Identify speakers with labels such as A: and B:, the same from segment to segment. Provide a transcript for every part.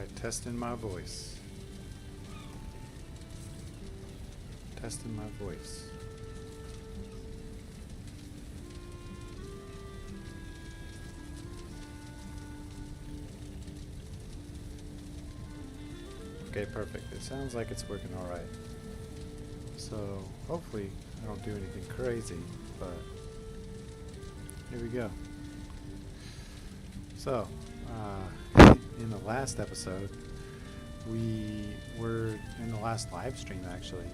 A: Alright, testing my voice. Testing my voice. Okay, perfect. It sounds like it's working alright. So, hopefully I don't do anything crazy, but here we go. So, in the last episode, in the last live stream actually,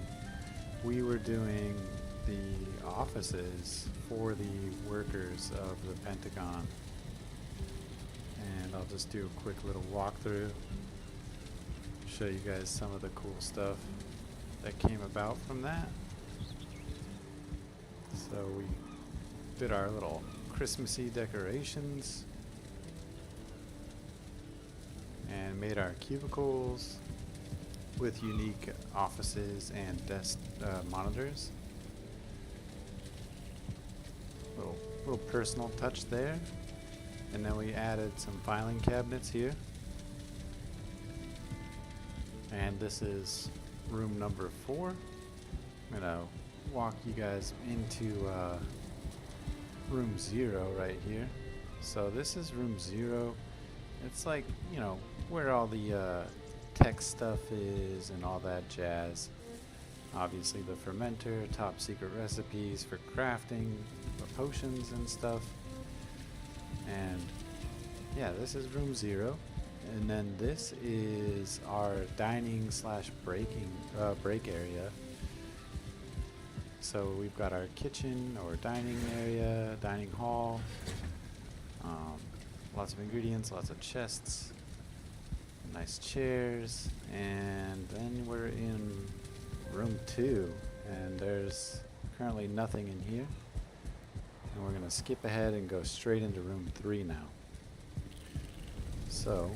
A: we were doing the offices for the workers of the Pentagon. And I'll just do a quick little walkthrough, show you guys some of the cool stuff that came about from that. So we did our little Christmassy decorations and made our cubicles with unique offices and desk monitors. Little personal touch there. And then we added some filing cabinets here. And this is room number 4. I'm gonna walk you guys into room 0 right here. So this is room 0. It's like, you know, where all the tech stuff is and all that jazz. Obviously the fermenter, top secret recipes for crafting the potions and stuff. And yeah, this is room 0. And then this is our dining / break area. So we've got our kitchen or dining area, dining hall, lots of ingredients, lots of chests, nice chairs, and then we're in room 2, and there's currently nothing in here. And we're going to skip ahead and go straight into room 3 now. So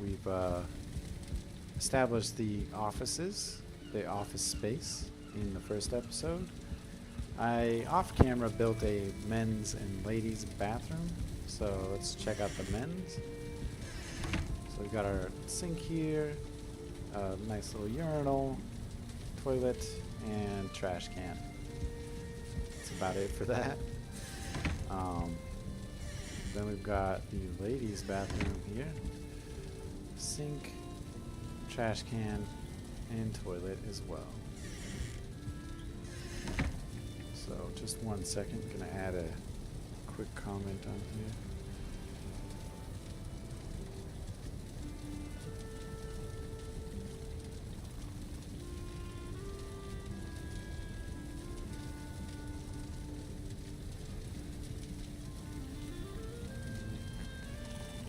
A: we've established the offices, the office space in the first episode. I off camera built a men's and ladies bathroom, so let's check out the men's. So we've got our sink here, a nice little urinal, toilet, and trash can. That's about it for that. Then we've got the ladies' bathroom here. Sink, trash can, and toilet as well. So just 1 second, I'm gonna add a quick comment on here.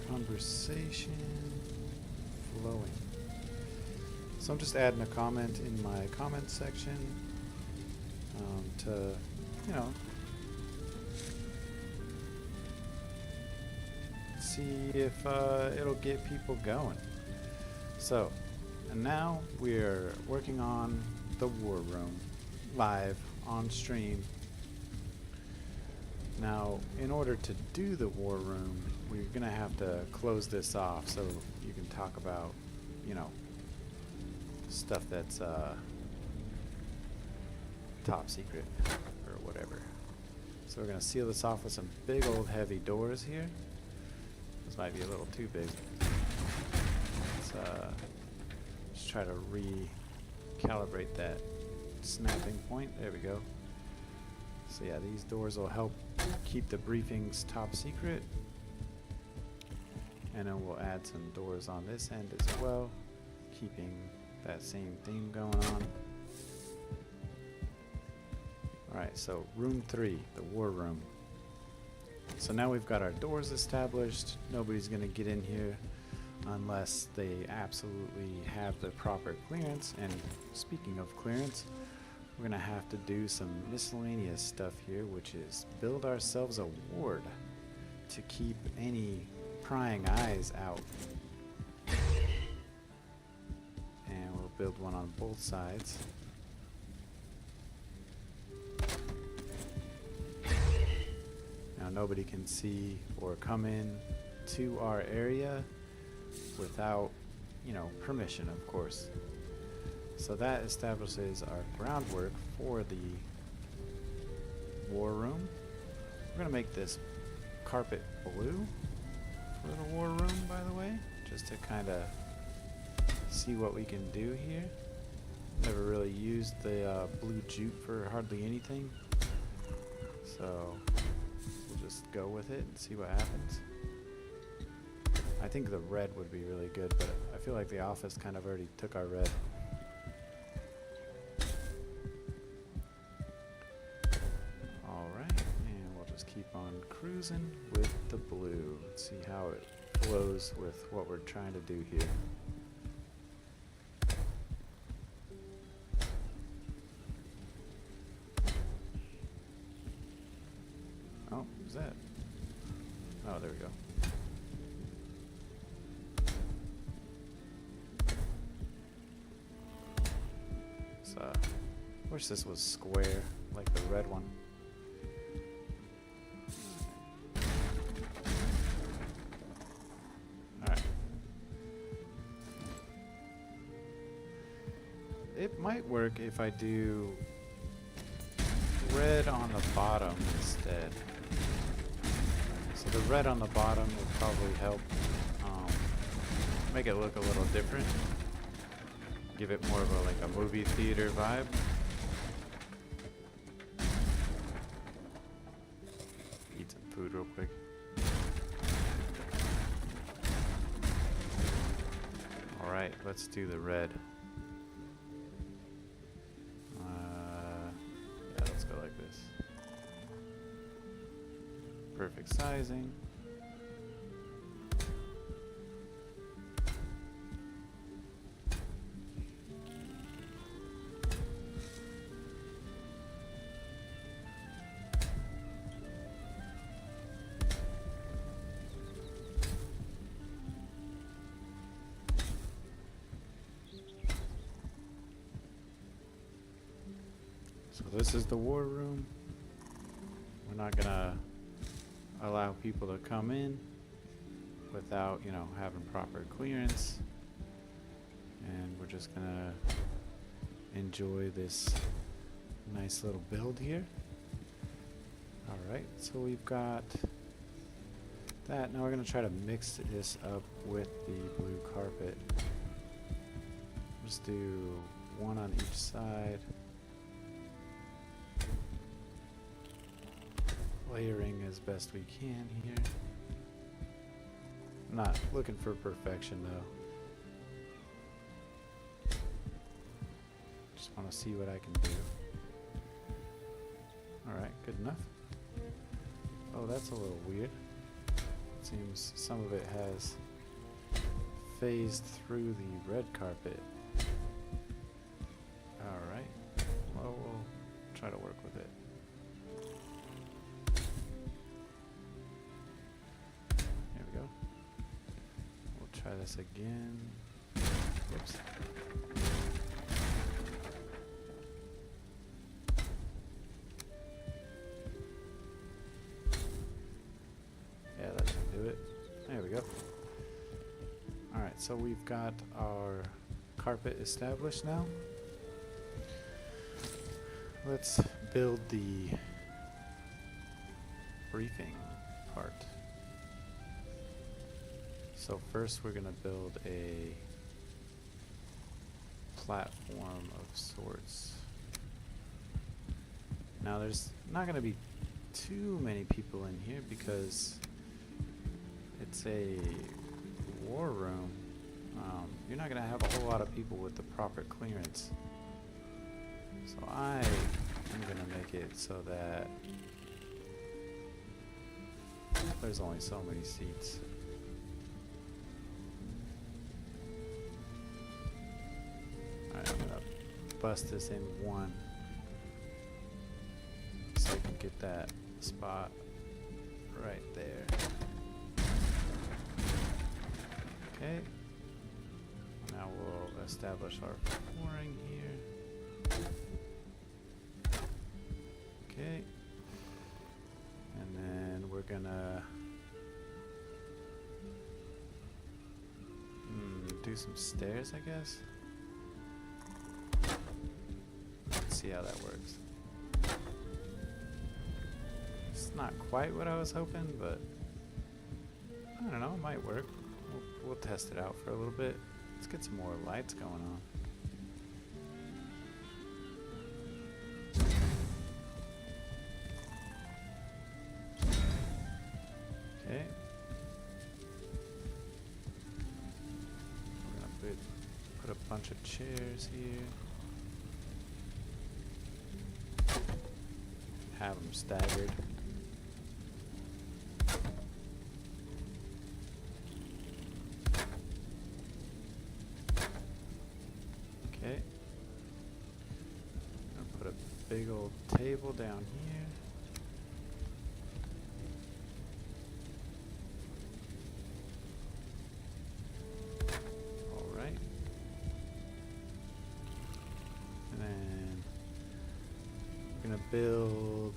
A: Conversation flowing. So I'm just adding a comment in my comment section to, you know, see if it'll get people going. So, and now we're working on the war room live on stream. Now, in order to do the war room, we're gonna have to close this off so you can talk about, you know, stuff that's top secret or whatever. So we're gonna seal this off with some big old heavy doors here. This might be a little too big. Let's just try to recalibrate that snapping point. There we go. So yeah, these doors will help keep the briefings top secret. And then we'll add some doors on this end as well, keeping that same theme going on. Alright, so room 3, the war room. So now we've got our doors established. Nobody's going to get in here unless they absolutely have the proper clearance. And speaking of clearance, we're going to have to do some miscellaneous stuff here, which is build ourselves a ward to keep any prying eyes out. And we'll build one on both sides. Now nobody can see or come in to our area without you know, permission, of course. So that establishes our groundwork for the war room. We're going to make this carpet blue for the war room, by the way, just to kind of see what we can do here. Never really used the blue jute for hardly anything, so we'll just go with it and see what happens. I think the red would be really good, but I feel like the office kind of already took our red. Alright, and we'll just keep on cruising with the blue. Let's see how it flows with what we're trying to do here. Oh, is that? Oh, there we go. Wish this was square, like the red one. Alright. It might work if I do red on the bottom instead. So the red on the bottom would probably help make it look a little different. Give it more of a like a movie theater vibe. Eat some food real quick. Alright, let's do the red. Yeah, let's go like this. Perfect sizing. So this is the war room. We're not gonna allow people to come in without, you know, having proper clearance. And we're just gonna enjoy this nice little build here. Alright, so we've got that. Now we're gonna try to mix this up with the blue carpet. Just do one on each side. Layering as best we can here. I'm not looking for perfection though. Just want to see what I can do. Alright, good enough. Oh, that's a little weird. It seems some of it has phased through the red carpet. Alright, well, we'll try to work with it. Try this again. Whoops. Yeah, that should do it. There we go. Alright, so we've got our carpet established now. Let's build the briefing part. So first we're going to build a platform of sorts. Now there's not going to be too many people in here because it's a war room. You're not going to have a whole lot of people with the proper clearance. So I am going to make it so that there's only so many seats. Alright, I'm gonna bust this in one so I can get that spot right there. Okay. Now we'll establish our flooring here. Okay. And then we're gonna do some stairs, I guess. Let's see how that works. It's not quite what I was hoping, but I don't know, it might work. We'll test it out for a little bit. Let's get some more lights going on. Okay. We're gonna put a bunch of chairs here. Have them staggered. Okay. I'm gonna put a big old table down here. All right. And then we're gonna build.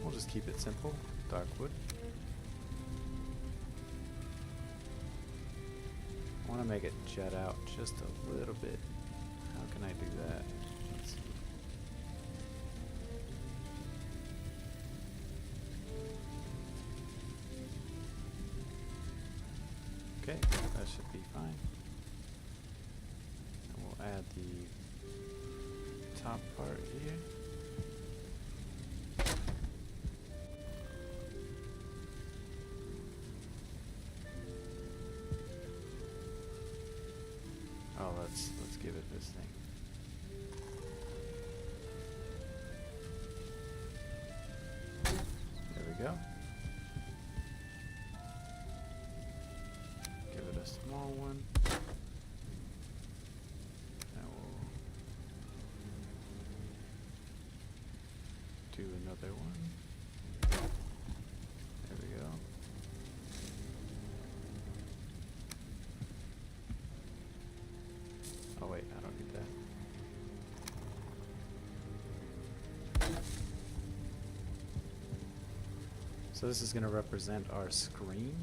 A: We'll just keep it simple. Dark wood. I want to make it jut out just a little bit. How can I do that? Let's see. Okay, that should be fine. And we'll add the top part here. Oh, let's give it this thing. There we go. Give it a small one. And we'll do another one. There we go. Oh wait, I don't get that. So this is going to represent our screen.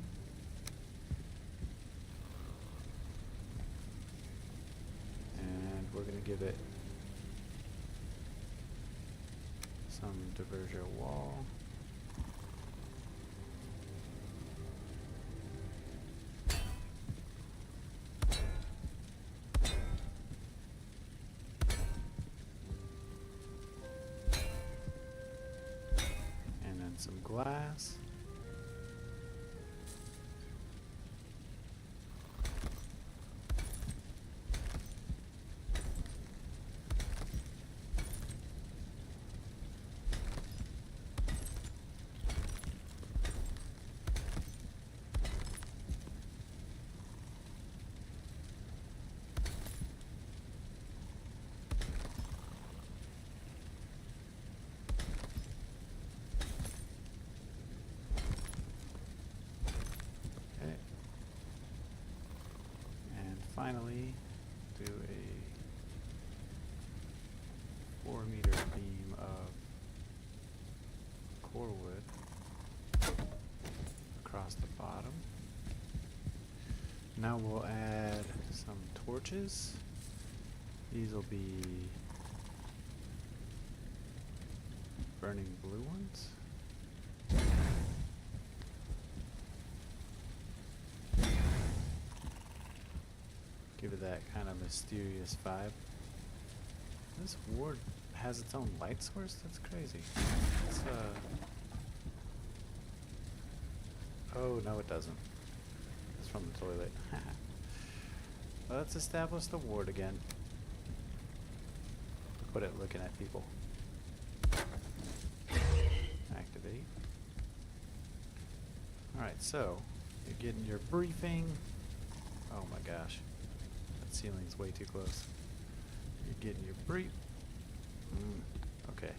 A: And we're going to give it some diverger wall. Some glass. Finally, do a 4-meter beam of core wood across the bottom. Now we'll add some torches. These will be burning blue ones. Give it that kind of mysterious vibe. This ward has its own light source? That's crazy. It's, oh, no it doesn't. It's from the toilet. Let's establish the ward again. Put it looking at people. Activate. Alright, so you're getting your briefing. Oh my gosh. Ceiling's way too close. You're getting your brief. Okay.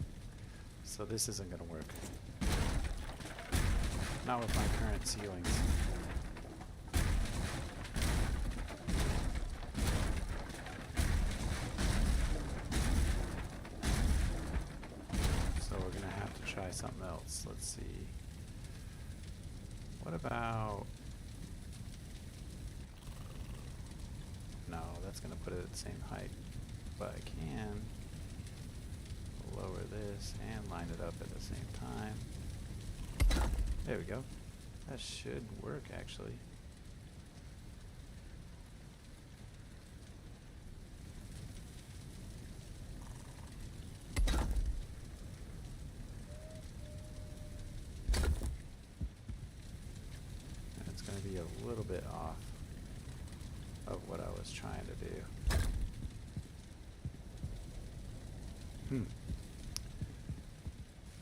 A: So this isn't going to work. Not with my current ceilings. try something else. Let's see. What about... No, that's going to put it at the same height. But I can lower this and line it up at the same time. There we go. That should work, actually. It's going to be a little bit off of what I was trying to do.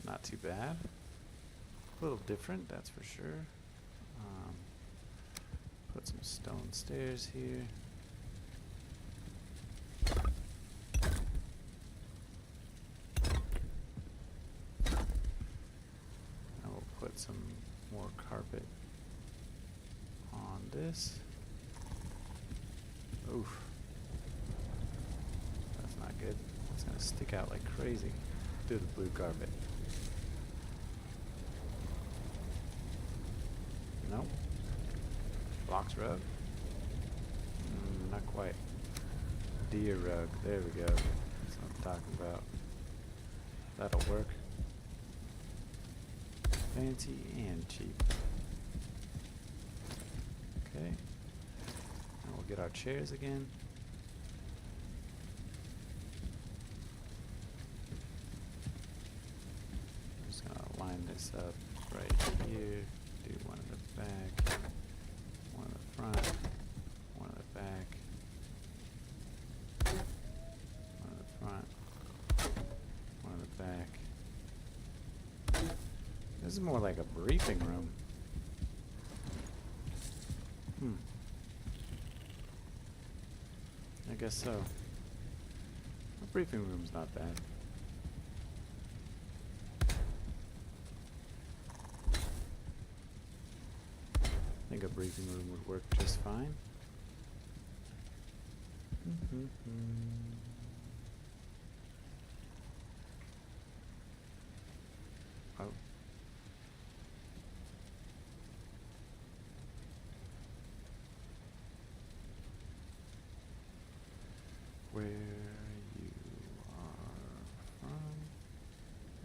A: Not too bad. A little different, that's for sure. Put some stone stairs here. And we'll put some more carpet on this. Oof. That's not good. It's gonna stick out like crazy through the blue carpet. Nope. Box rug? Not quite. Deer rug. There we go. That's what I'm talking about. That'll work. Fancy and cheap. Okay. And we'll get our chairs again. I'm just gonna line this up right here. Do one in the back, one in the front, one in the back, one in the front, one in the back. This is more like a briefing room. I guess so. A briefing room's not bad. I think a briefing room would work just fine. Oh. Where you are from,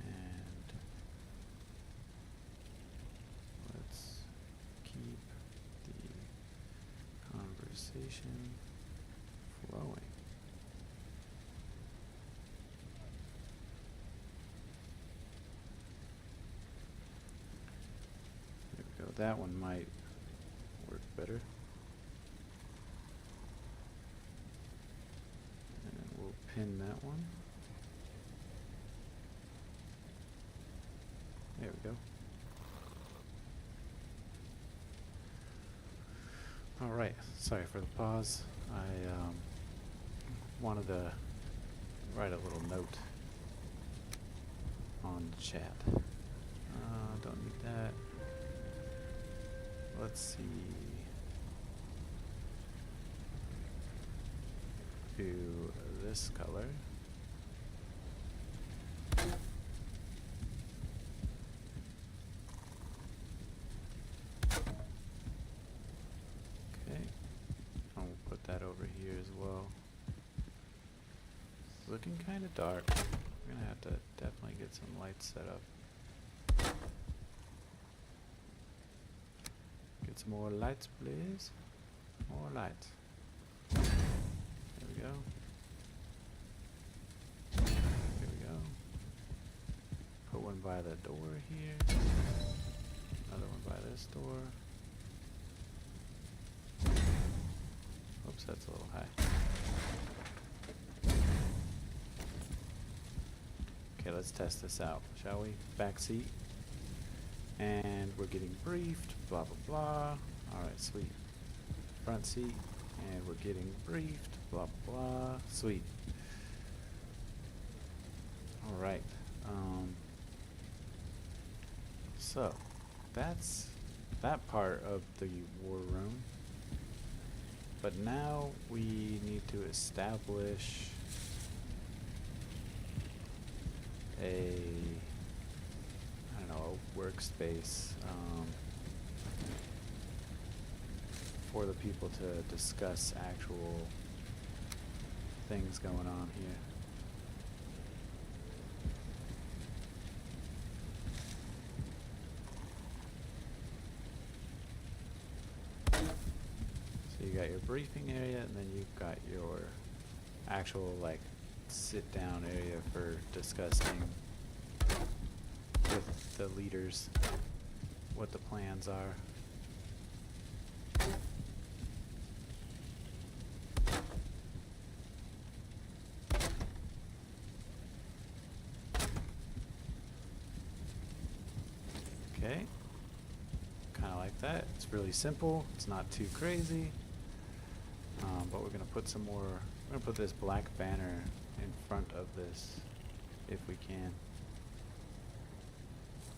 A: and let's keep the conversation flowing. There we go. That one might work better. And we'll pin that one. There we go. Alright, sorry for the pause. I wanted to write a little note on the chat. Don't need that. Let's see. Do this color. That over here as well. It's looking kind of dark. We're gonna have to definitely get some lights set up. Get some more lights, please. More lights. There we go. There we go. Put one by the door here. Another one by this door. Oops, that's a little high. Okay, let's test this out, shall we? Back seat. And we're getting briefed, blah, blah, blah. Alright, sweet. Front seat, and we're getting briefed, blah, blah, blah. Sweet. Alright. So, that's that part of the war room. But now we need to establish a workspace for the people to discuss actual things going on here. So you got your briefing area, and then you've got your actual like sit down area for discussing with the leaders what the plans are. Okay, kind of like that. It's really simple. It's not too crazy. But we're gonna put some more. We're gonna put this black banner in front of this, if we can.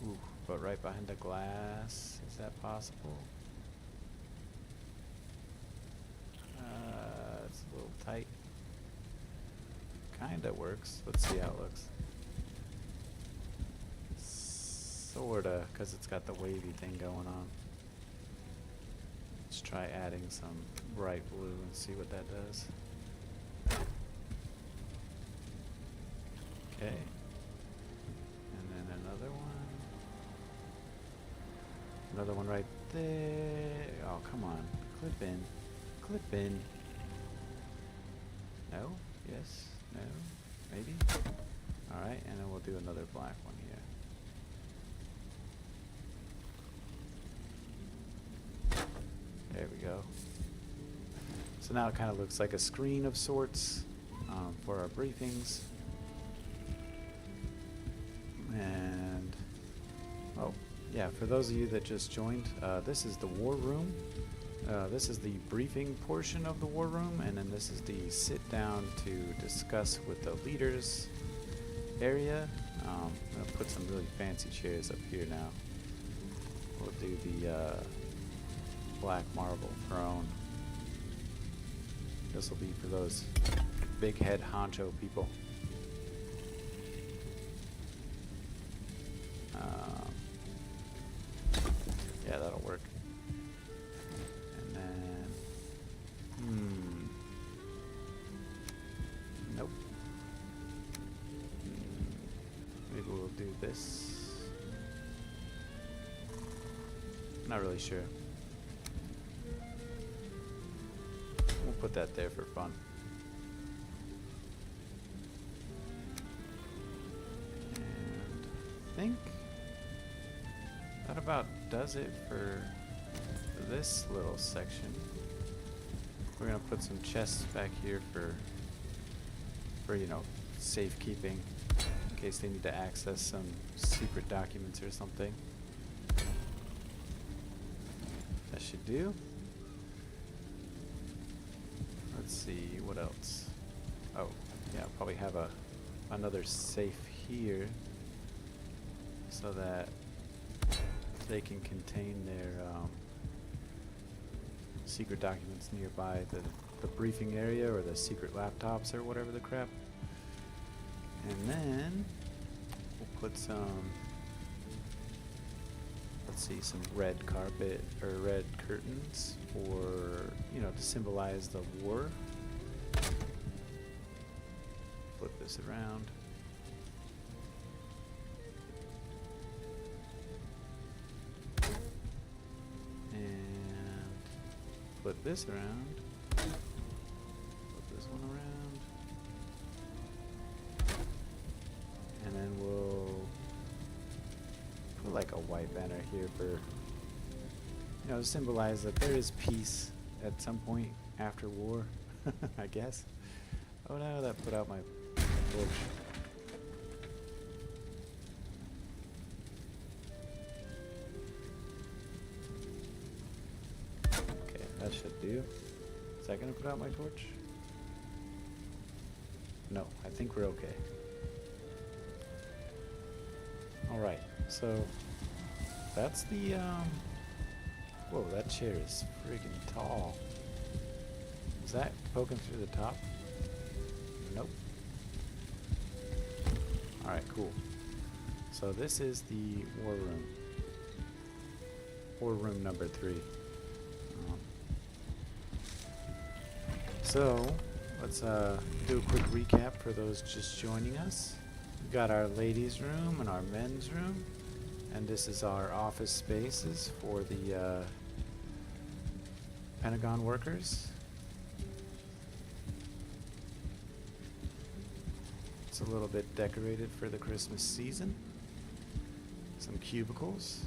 A: Ooh, but right behind the glass. Is that possible? It's a little tight. Kinda works. Let's see how it looks. Sorta, because it's got the wavy thing going on. Let's try adding some bright blue and see what that does. Okay. And then another one. Another one right there. Oh, come on. Clip in. Clip in. No? Yes? No? Maybe? Alright, and then we'll do another black one here. There we go. So now it kind of looks like a screen of sorts for our briefings. And, oh, yeah, for those of you that just joined, this is the war room. This is the briefing portion of the war room, and then this is the sit down to discuss with the leaders area. I'm going to put some really fancy chairs up here now. We'll do the black marble throne. This will be for those big head honcho people. Yeah, that'll work. And then, nope. Maybe we'll do this. Not really sure. We'll put that there for fun. And I think that about does it for this little section. We're gonna put some chests back here for you know, safekeeping in case they need to access some secret documents or something. That should do. Let's see, what else? Oh, yeah, I'll probably have another safe here so that they can contain their secret documents nearby the briefing area or the secret laptops or whatever the crap. And then we'll put some, let's see, some red carpet or red curtains for, you know, to symbolize the war. Flip this around. And flip this around. Flip this one around. And then we'll put like a white banner here for, you know, to symbolize that there is peace at some point after war, I guess. Oh no, that put out my torch. Okay, that should do. Is that gonna put out my torch? No, I think we're okay. Alright, so that's the, whoa, that chair is friggin' tall. Is that poking through the top? Nope. Alright, cool. So this is the war room. or room number 3. So let's do a quick recap for those just joining us. We've got our ladies' room and our men's room, and this is our office spaces for the Pentagon workers. It's a little bit decorated for the Christmas season. Some cubicles.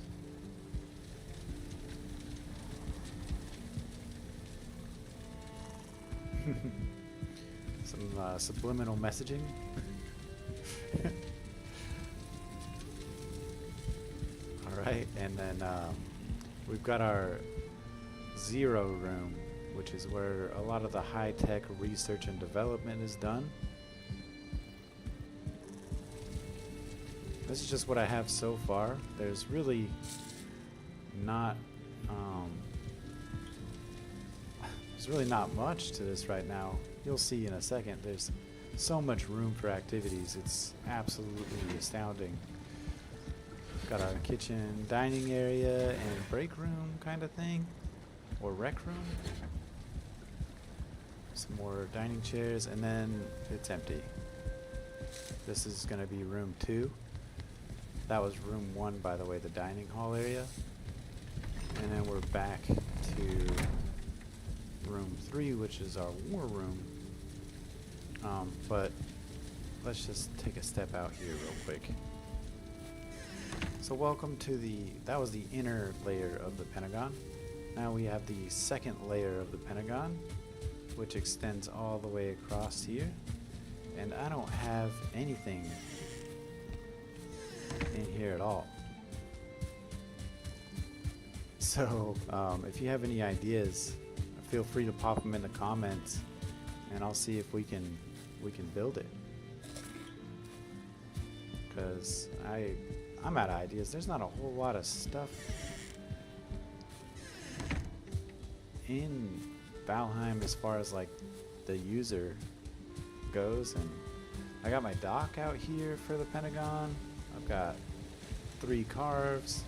A: Some subliminal messaging. Alright, and then we've got our 0 room, which is where a lot of the high-tech research and development is done. This is just what I have so far. There's really not much to this right now. You'll see in a second. There's so much room for activities. It's absolutely astounding. Got our kitchen, dining area, and break room kind of thing, or rec room. Some more dining chairs, and then it's empty. This is going to be room 2. That was room 1, by the way, the dining hall area. And then we're back to room 3, which is our war room. But let's just take a step out here real quick. So welcome to that was the inner layer of the Pentagon. Now we have the second layer of the Pentagon, which extends all the way across here. And I don't have anything in here at all. So if you have any ideas, feel free to pop them in the comments, and I'll see if we can build it. Because I'm out of ideas. There's not a whole lot of stuff in Valheim as far as like the user goes, and I got my dock out here for the Pentagon. I've got 3 carves,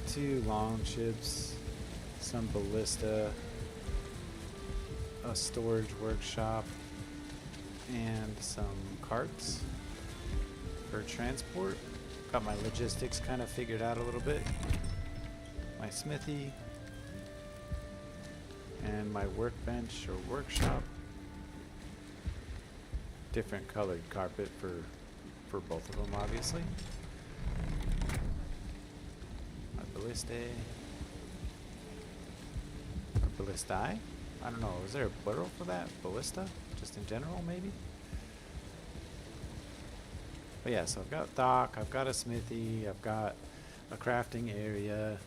A: 2 long ships, some ballista, a storage workshop, and some carts for transport. Got my logistics kind of figured out a little bit. My smithy, and my workbench or workshop. Different colored carpet for both of them, obviously. My ballistae. Or ballistae? I don't know, is there a plural for that? Ballista? Just in general, maybe? But yeah, so I've got dock, I've got a smithy, I've got a crafting area.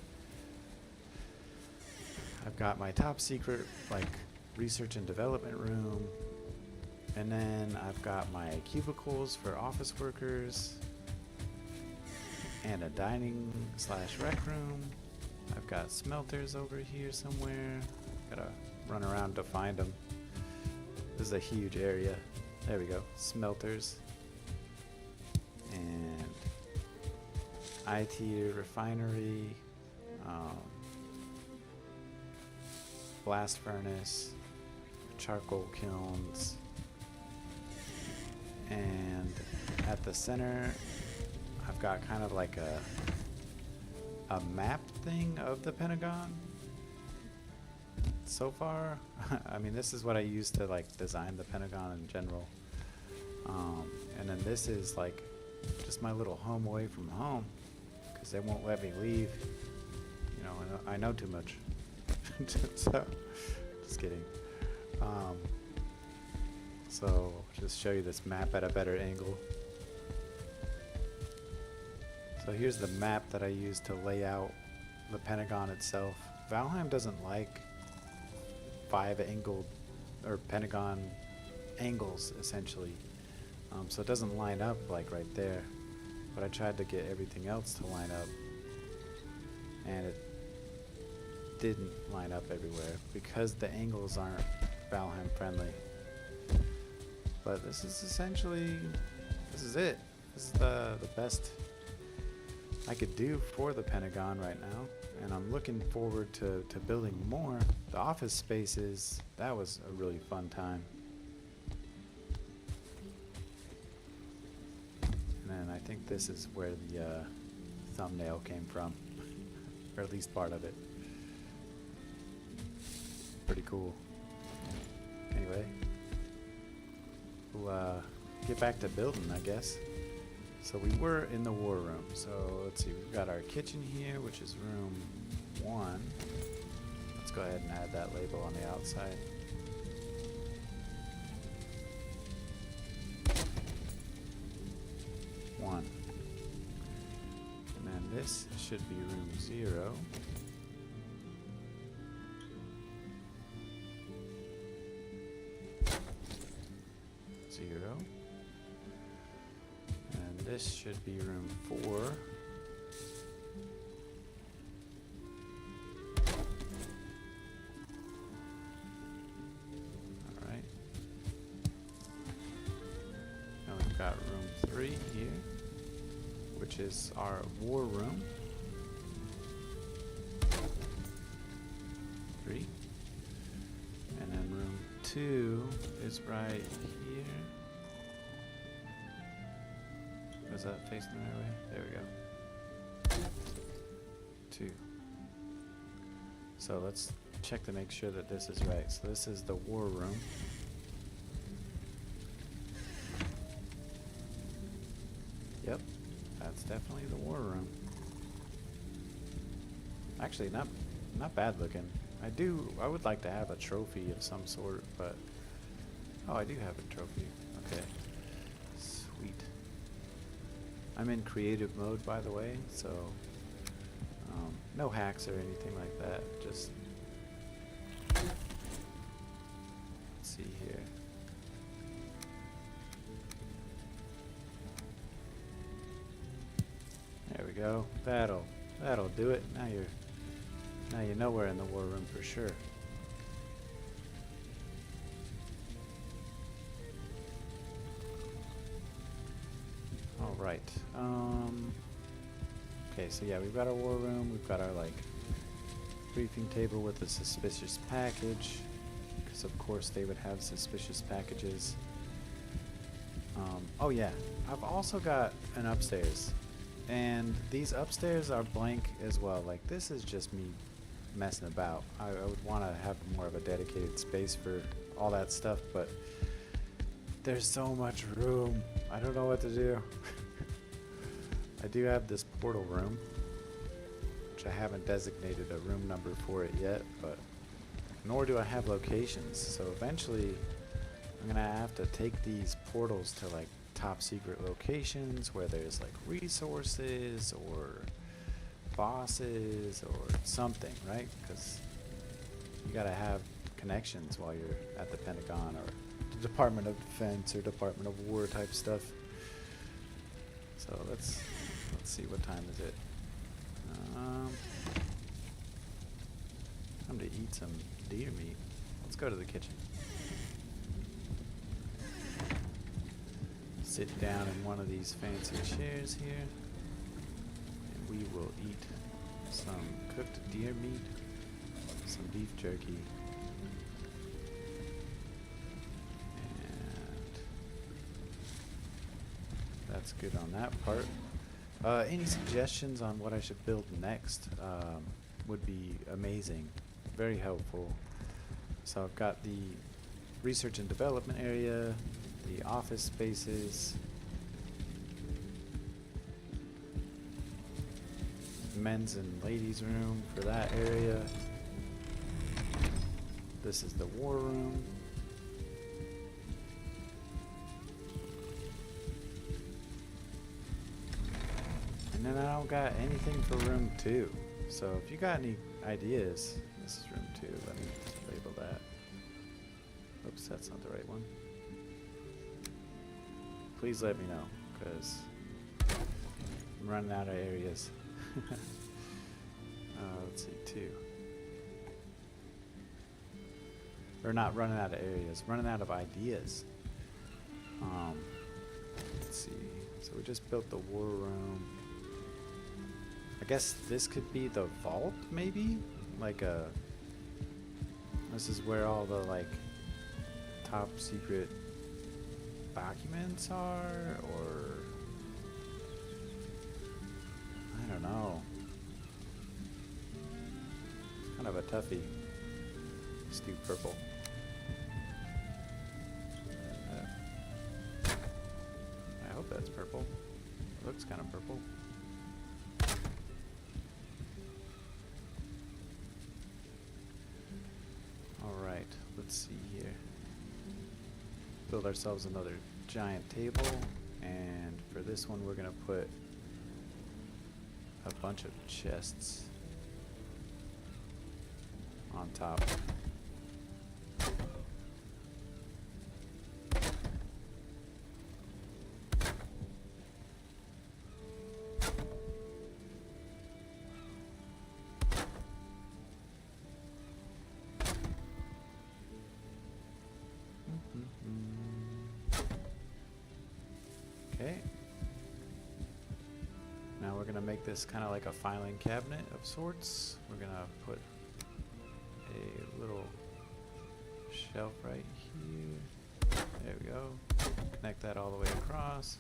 A: I've got my top secret, like, research and development room. And then I've got my cubicles for office workers. And a dining / rec room. I've got smelters over here somewhere. Gotta run around to find them. This is a huge area. There we go. Smelters. And I-tier refinery. Blast furnace. Charcoal kilns. And at the center, I've got kind of like a map thing of the Pentagon. So far, I mean, this is what I used to like design the Pentagon in general. And then this is like just my little home away from home, because they won't let me leave. You know, I know too much. So, just kidding. So, just show you this map at a better angle. So here's the map that I used to lay out the Pentagon itself. Valheim doesn't like 5-angled or Pentagon angles, essentially. So it doesn't line up like right there. But I tried to get everything else to line up, and it didn't line up everywhere because the angles aren't Valheim friendly. But this is essentially, this is it. This is the best I could do for the Pentagon right now, and I'm looking forward to building more. The office spaces, that was a really fun time. And then I think this is where the thumbnail came from, or at least part of it. Pretty cool. Anyway, we'll get back to building, I guess. So we were in the war room. So let's see, we've got our kitchen here, which is room 1. Let's go ahead and add that label on the outside. One. And then this should be room 0. And this should be room 4. Alright. Now we've got room 3 here, which is our war room. 3. And then room 2 is right here. Is that facing the right way? There we go. 2. So let's check to make sure that this is right. So this is the war room. Yep, that's definitely the war room. Actually, not bad looking. I would like to have a trophy of some sort, but oh, I do have a trophy. Okay, sweet. I'm in creative mode, by the way, so no hacks or anything like that. Just let's see here. There we go. That'll do it. Now you know we're in the war room for sure. All right. Okay, so yeah, we've got our war room. We've got our like briefing table with a suspicious package, because of course they would have suspicious packages. Oh yeah, I've also got an upstairs, and these upstairs are blank as well. Like, this is just me messing about. I would want to have more of a dedicated space for all that stuff, but there's so much room. I don't know what to do. I do have this portal room, which I haven't designated a room number for it yet, but nor do I have locations. So eventually I'm gonna have to take these portals to like top secret locations where there's like resources or bosses or something, right? Because you gotta have connections while you're at the Pentagon or the Department of Defense or Department of War type stuff. So let's see, what time is it? Time to eat some deer meat. Let's go to the kitchen. Sit down in one of these fancy chairs here, and we will eat some cooked deer meat, some beef jerky, and that's good on that part. Any suggestions on what I should build next would be amazing, very helpful. So I've got the research and development area, the office spaces, men's and ladies room for that area. This is the war room. And then I don't got anything for room 2. So if you got any ideas, this is room 2. Let me label that. Oops, that's not the right one. Please let me know, because I'm running out of areas. Let's see, 2. Or not running out of areas, running out of ideas. Let's see. So we just built the war room. I guess this could be the vault, maybe? Like a... This is where all the, like, top secret documents are, or... I don't know. It's kind of a toughie. Let's do purple. I hope that's purple. It looks kind of purple. Alright, let's see here. Build ourselves another giant table, and for this one we're gonna put a bunch of chests on top. Okay. Now we're gonna make this kind of like a filing cabinet of sorts. We're gonna put a little shelf right here. There we go. Connect that all the way across.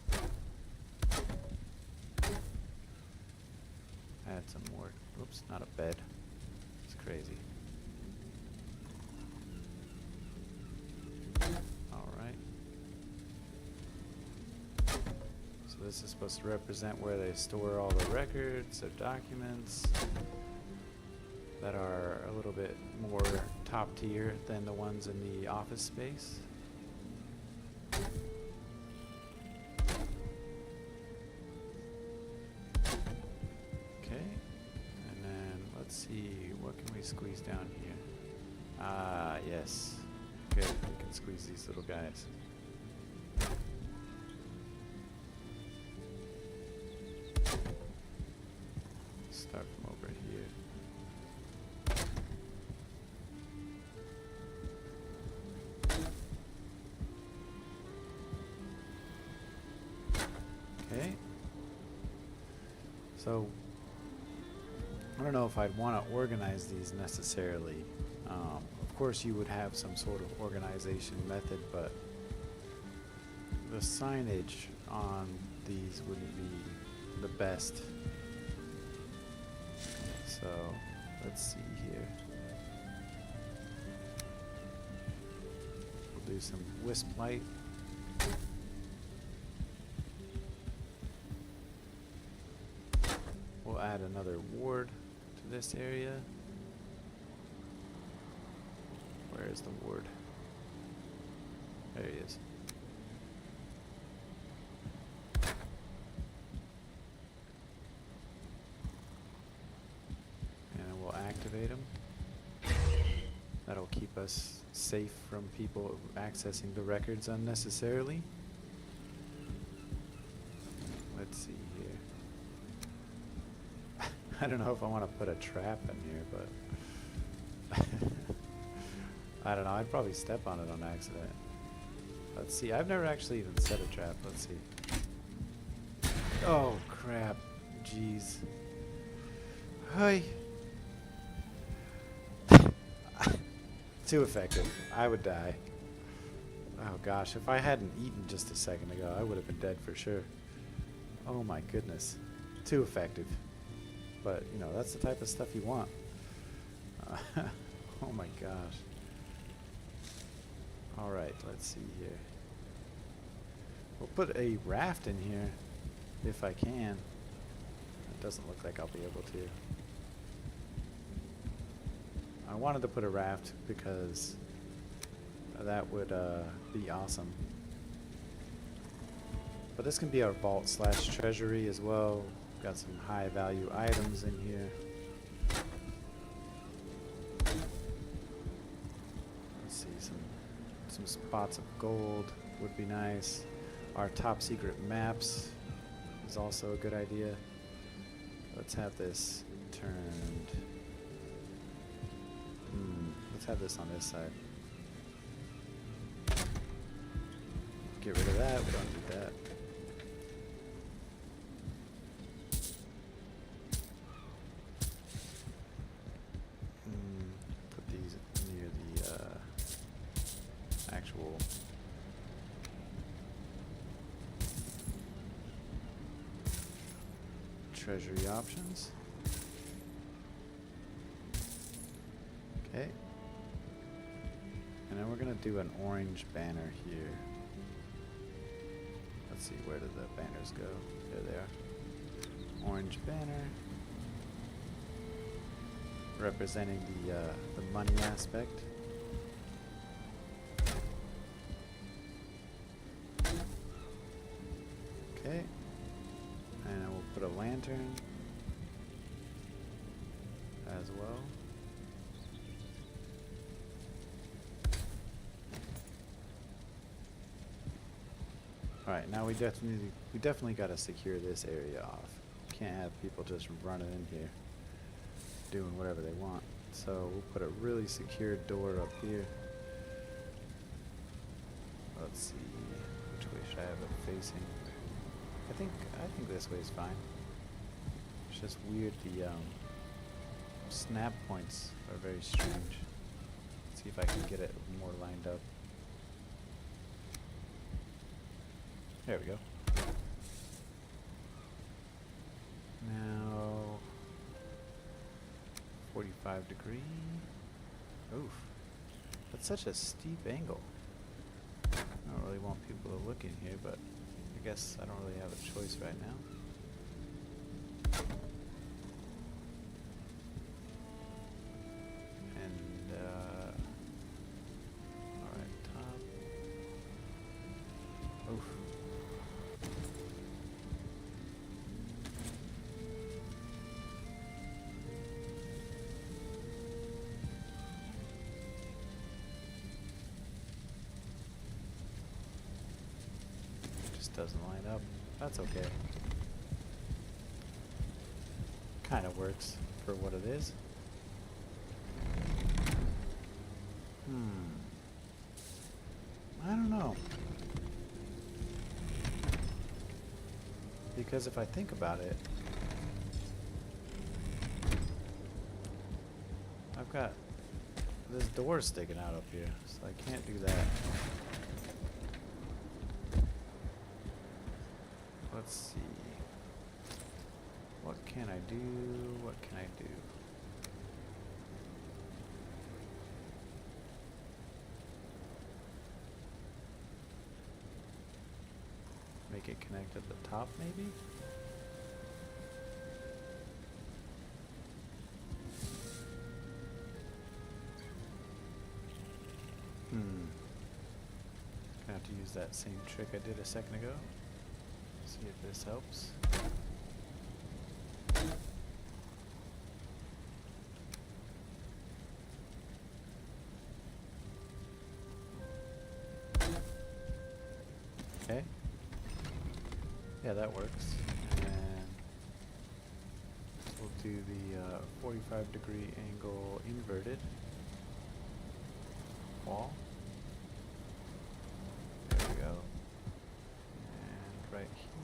A: Add some more. Oops, not a bed. It's crazy. Alright. So this is supposed to represent where they store all the records or documents that are a little bit more top tier than the ones in the office space. Okay, and then let's see, what can we squeeze down here? Ah, yes. Good, we can squeeze these little guys. Start from over here. Okay. So, I don't know if I'd want to organize these necessarily. Of course you would have some sort of organization method, but the signage on these wouldn't be the best. So, let's see here. We'll do some wisp light. We'll add another ward to this area. Where is the ward? There he is. And we'll activate him. That'll keep us safe from people accessing the records unnecessarily. Let's see here. I don't know if I want to put a trap in here, but I don't know, I'd probably step on it on accident. Let's see, I've never actually even set a trap. Let's see. Oh crap, jeez. Hi. Too effective. I would die. Oh gosh, if I hadn't eaten just a second ago, I would have been dead for sure. Oh my goodness. Too effective. But, you know, that's the type of stuff you want. Oh my gosh. Alright, let's see here. We'll put a raft in here, if I can. It doesn't look like I'll be able to. I wanted to put a raft because that would be awesome. But this can be our vault slash treasury as well. Got some high value items in here. Let's see, some spots of gold would be nice. Our top secret maps is also a good idea. Let's have this turned. Let's have this on this side. Get rid of that, we don't need that. treasury options. Okay. And then we're going to do an orange banner here. Let's see, where did the banners go? There they are. Orange banner. Representing the money aspect. Okay. And we'll put a lantern as well. Alright, now we definitely gotta secure this area off. Can't have people just running in here doing whatever they want. So we'll put a really secure door up here. Let's see, which way should I have it facing? I think this way is fine. It's just weird, the snap points are very strange. Let's see if I can get it more lined up. There we go. Now 45 degree. Oof. That's such a steep angle. I don't really want people to look in here, but I guess I don't really have a choice right now. And alright, top. Oof. Doesn't line up. That's okay. Kind of works for what it is. I don't know. Because if I think about it, I've got this door sticking out up here, so I can't do that. Let's see. What can I do? What can I do? Make it connect at the top, maybe? Gonna have to use that same trick I did a second ago. See if this helps. Okay. Yeah, that works. And we'll do the 45 degree angle inverted wall. There we go. And right here.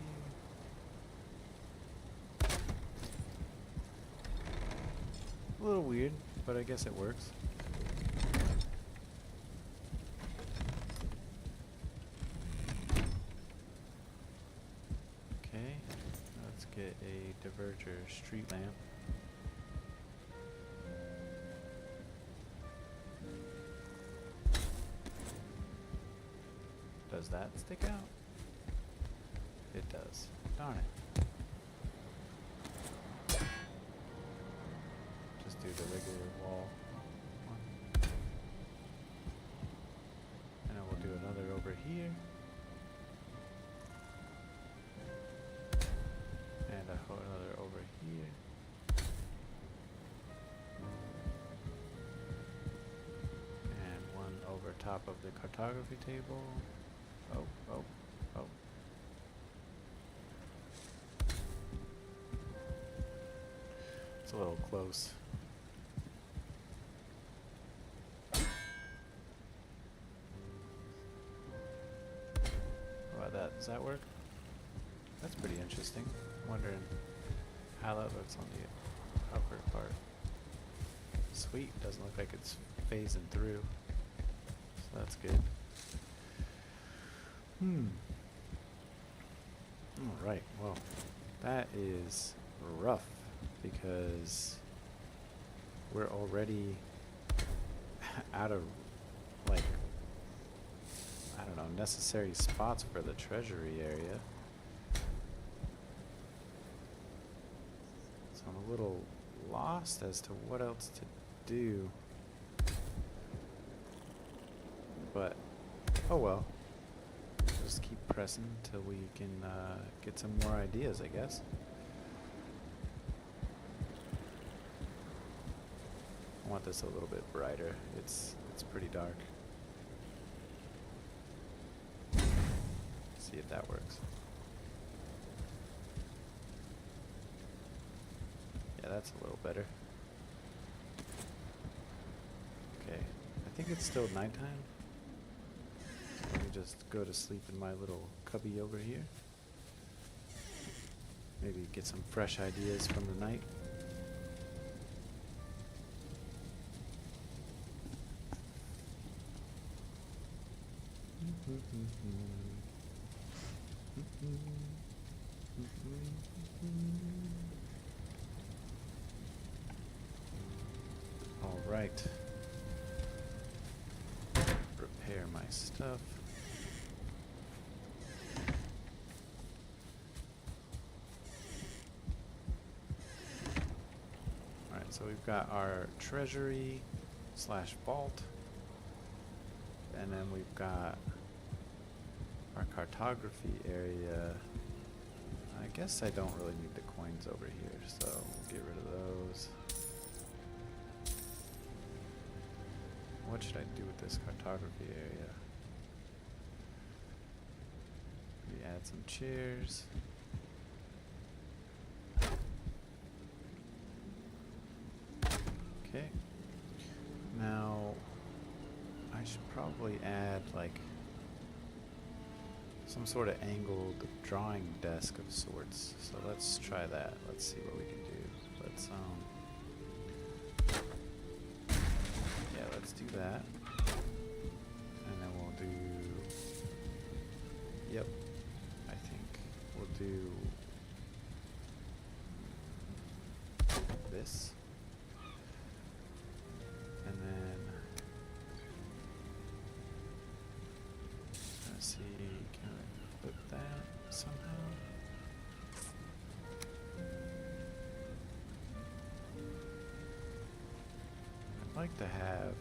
A: A little weird, but I guess it works. Okay, let's get a diverger street lamp. Does that stick out? It does. Darn it. Just do the regular wall one. And then we'll do another over here. And another over here. And one over top of the cartography table. Oh. It's a little close. How about that? Does that work? That's pretty interesting. I'm wondering how that looks on the upper part. Sweet. Doesn't look like it's phasing through. So that's good. Alright, well, that is rough because we're already out of, like, I don't know, necessary spots for the treasury area. So I'm a little lost as to what else to do. But, oh well. Just keep pressing till we can get some more ideas, I guess. I want this a little bit brighter. It's pretty dark. See if that works. Yeah, that's a little better. Okay, I think it's still nighttime. Let me just go to sleep in my little cubby over here. Maybe get some fresh ideas from the night. All right. Repair my stuff. All right, so we've got our treasury / vault, and then we've got our cartography area. I guess I don't really need the coins over here, so we'll get rid of those. What should I do with this cartography area? Maybe add some chairs. Okay. Now, I should probably add like some sort of angled drawing desk of sorts. So let's try that. Let's see what we can do. Let's yeah, let's do that. And then we'll do, yep, I think we'll do this. And then let's see, can I put that somehow? I'd like to have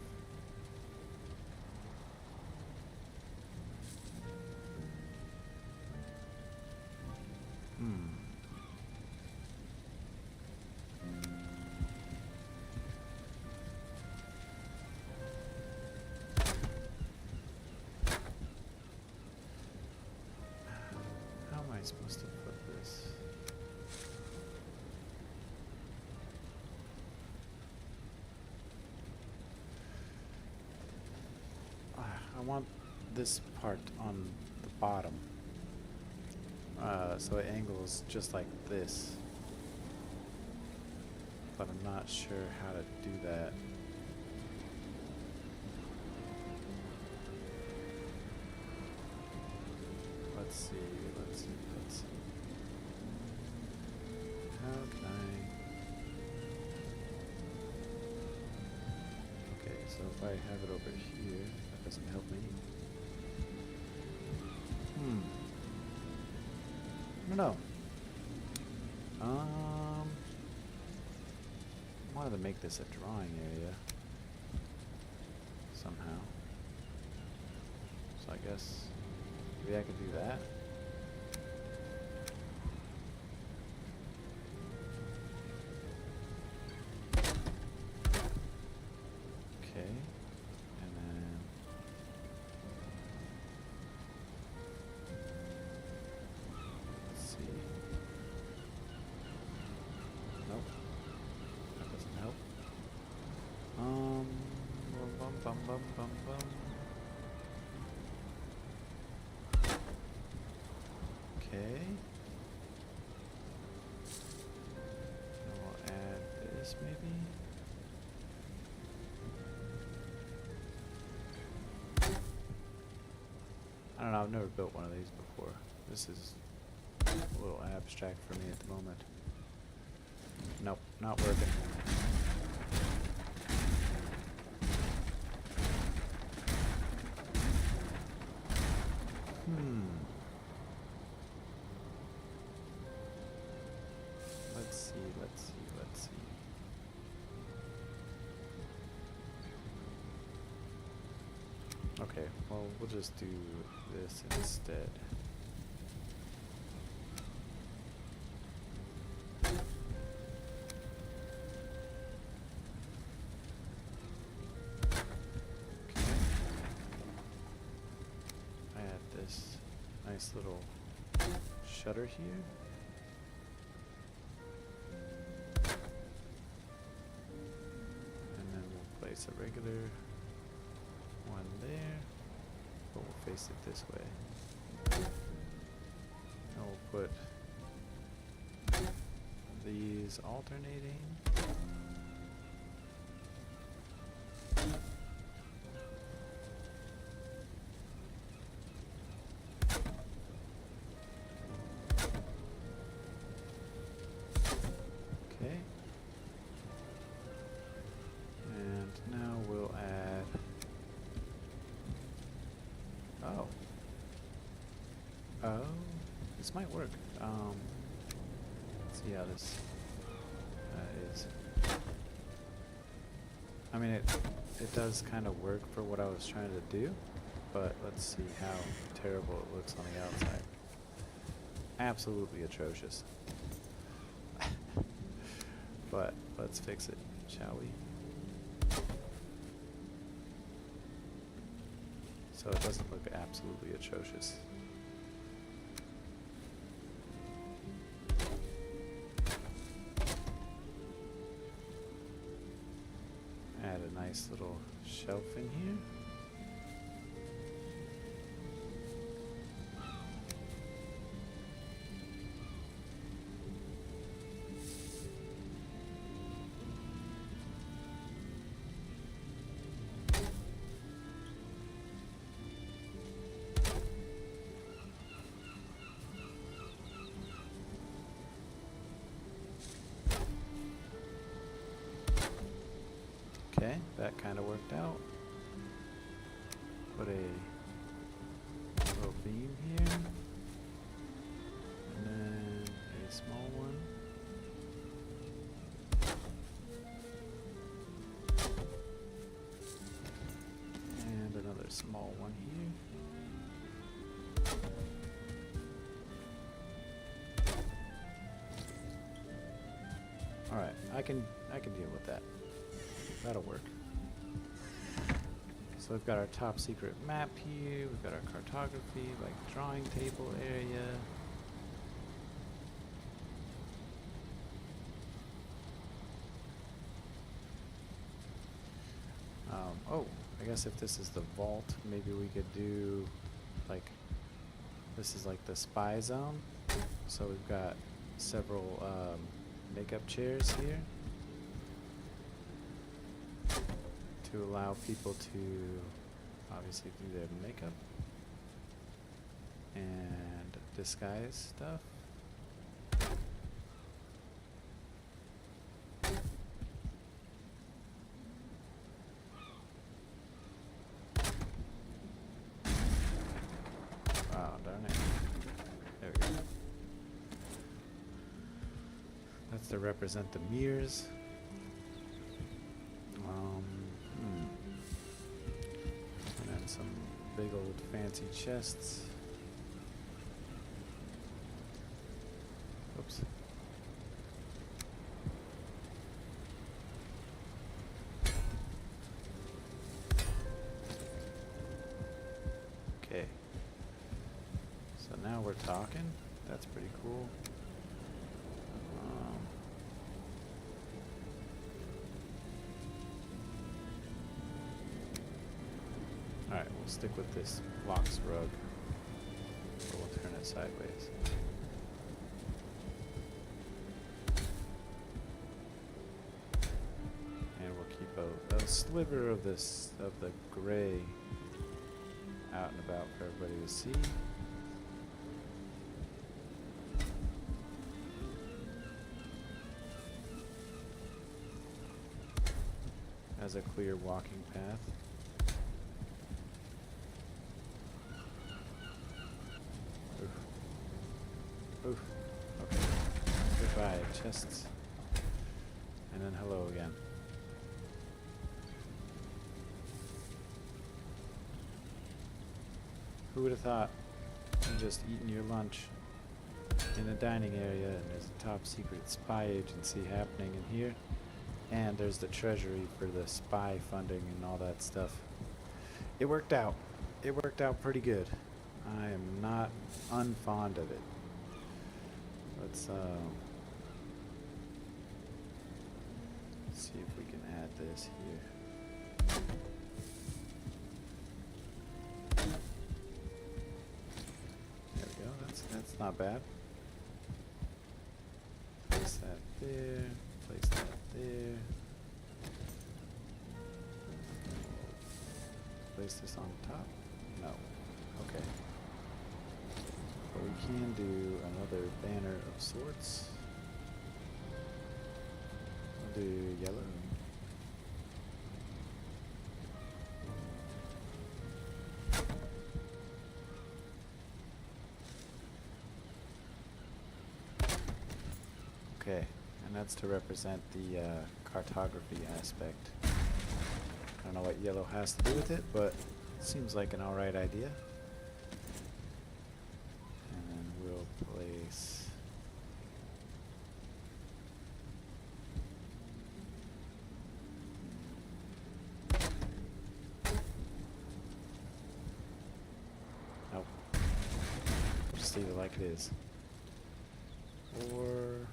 A: how am I supposed to put this? I want this part on the bottom, so it angles just like this, but I'm not sure how to do that. Let's see. How can I? Okay, so if I have it over here, that doesn't help me. I don't know. I wanted to make this a drawing area somehow. So I guess maybe I could do that. Okay, and then let's see. Nope, that doesn't help. Bum bum bum bum bum. Okay. And we'll add this maybe. I don't know, I've never built one of these before. This is a little abstract for me at the moment. Nope, not working. Let's see, let's see, let's see. Okay, well, we'll just do this instead. Nice little shutter here. And then we'll place a regular one there, but we'll face it this way. And we'll put these alternating. Oh, this might work. Let's see how this is. I mean, it does kind of work for what I was trying to do, but let's see how terrible it looks on the outside. Absolutely atrocious. But let's fix it, shall we? So it doesn't look absolutely atrocious. Add a nice little shelf in here. Okay, that kind of worked out. Put a little beam here, and then a small one. And another small one here. All right, I can deal with that. That'll work. So we've got our top secret map here, we've got our cartography, like drawing table area. Oh, I guess if this is the vault, maybe we could do, like, this is like the spy zone. So we've got several makeup chairs here to allow people to obviously do their makeup and disguise stuff. Wow, darn it. There we go. That's to represent the mirrors. And then some big old fancy chests. Oops. Okay. So now we're talking. That's pretty cool. Alright, we'll stick with this box rug, but we'll turn it sideways. And we'll keep a sliver of the gray out and about for everybody to see. has a clear walking path. Oof. Oof. Okay. Goodbye, chests. And then hello again. Who would have thought you're just eating your lunch in a dining area and there's a top secret spy agency happening in here, and there's the treasury for the spy funding and all that stuff. It worked out. It worked out pretty good. I am not unfond of it. Let's see if we can add this here. There we go. That's not bad. Place that there. Place that there. Place this on top? No. Okay. But we can do another banner of sorts. We'll do yellow. Okay, and that's to represent the cartography aspect. I don't know what yellow has to do with it, but it seems like an alright idea. And then we'll place nope. Just leave it like it is. Or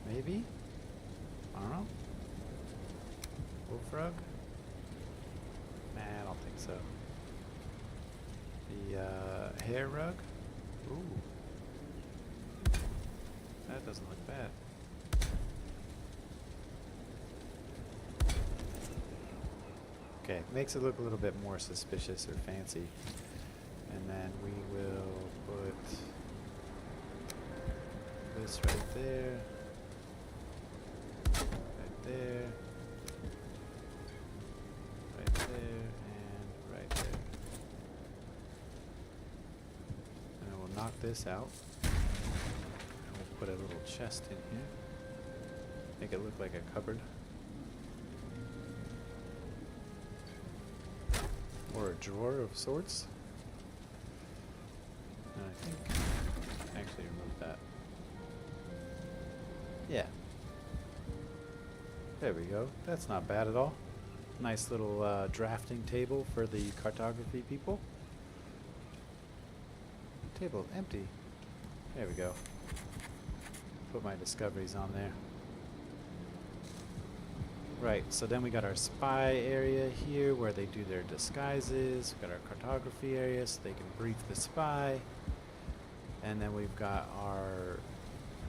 A: maybe? I don't know. Wolf rug? Nah, I don't think so. The hair rug? Ooh. That doesn't look bad. Okay, makes it look a little bit more suspicious or fancy. And then we will put this right there. There, right there, and right there. And then we'll knock this out. And we'll put a little chest in here. Make it look like a cupboard. Or a drawer of sorts. And I think actually remove that. Yeah. There we go. That's not bad at all. Nice little drafting table for the cartography people. Table empty. There we go. Put my discoveries on there. Right, so then we got our spy area here where they do their disguises. We've got our cartography area so they can brief the spy. And then we've got our,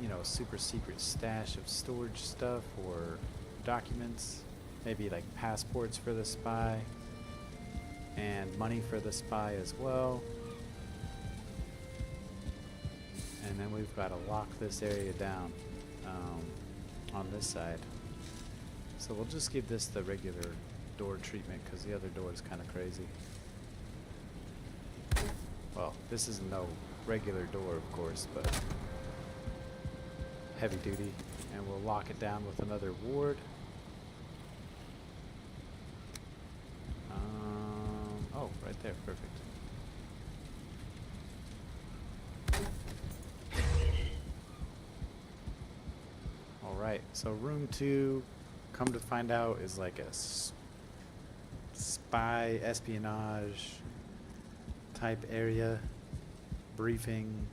A: you know, super secret stash of storage stuff or documents, maybe like passports for the spy and money for the spy as well. And then we've got to lock this area down on this side. So we'll just give this the regular door treatment because the other door is kind of crazy. Well, this is no regular door, of course, but heavy duty. And we'll lock it down with another ward. Oh, right there, perfect. Alright, so room 2, come to find out, is like a spy espionage type area, briefing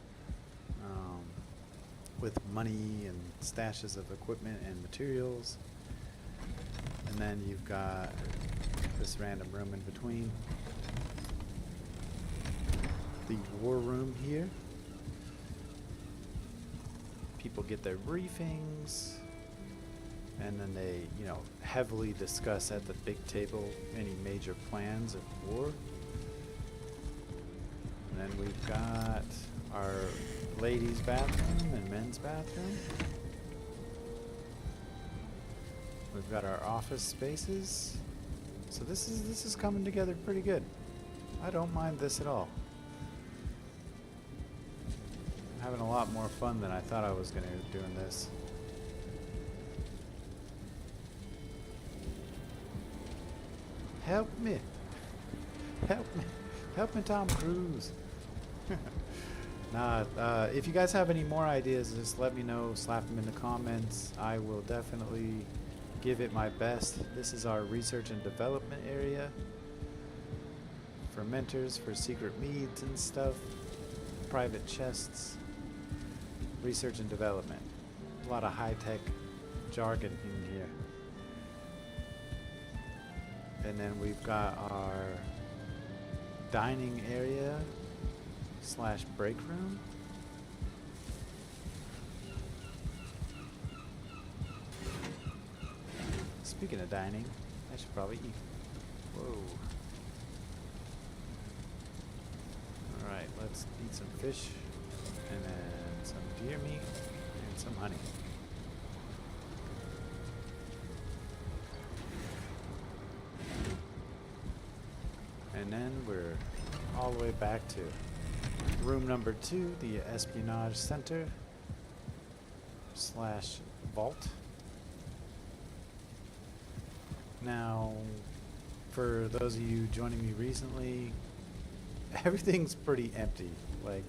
A: with money and stashes of equipment and materials. And then you've got this random room in between. The war room here. People get their briefings, and then they, you know, heavily discuss at the big table any major plans of war. And then we've got our ladies' bathroom and men's bathroom. We've got our office spaces. So this is coming together pretty good. I don't mind this at all. I'm having a lot more fun than I thought I was going to doing this. Help me. Help me. Help me, Tom Cruise. Nah, if you guys have any more ideas, just let me know. Slap them in the comments. I will definitely give it my best. This is our research and development area. Fermenters for secret meads and stuff. Private chests. Research and development. A lot of high-tech jargon in here. And then we've got our dining area / break room. Speaking of dining, I should probably eat. Whoa. Alright, let's eat some fish and then some deer meat and some honey. And then we're all the way back to room number 2, the espionage center / vault. Now, for those of you joining me recently, everything's pretty empty. Like,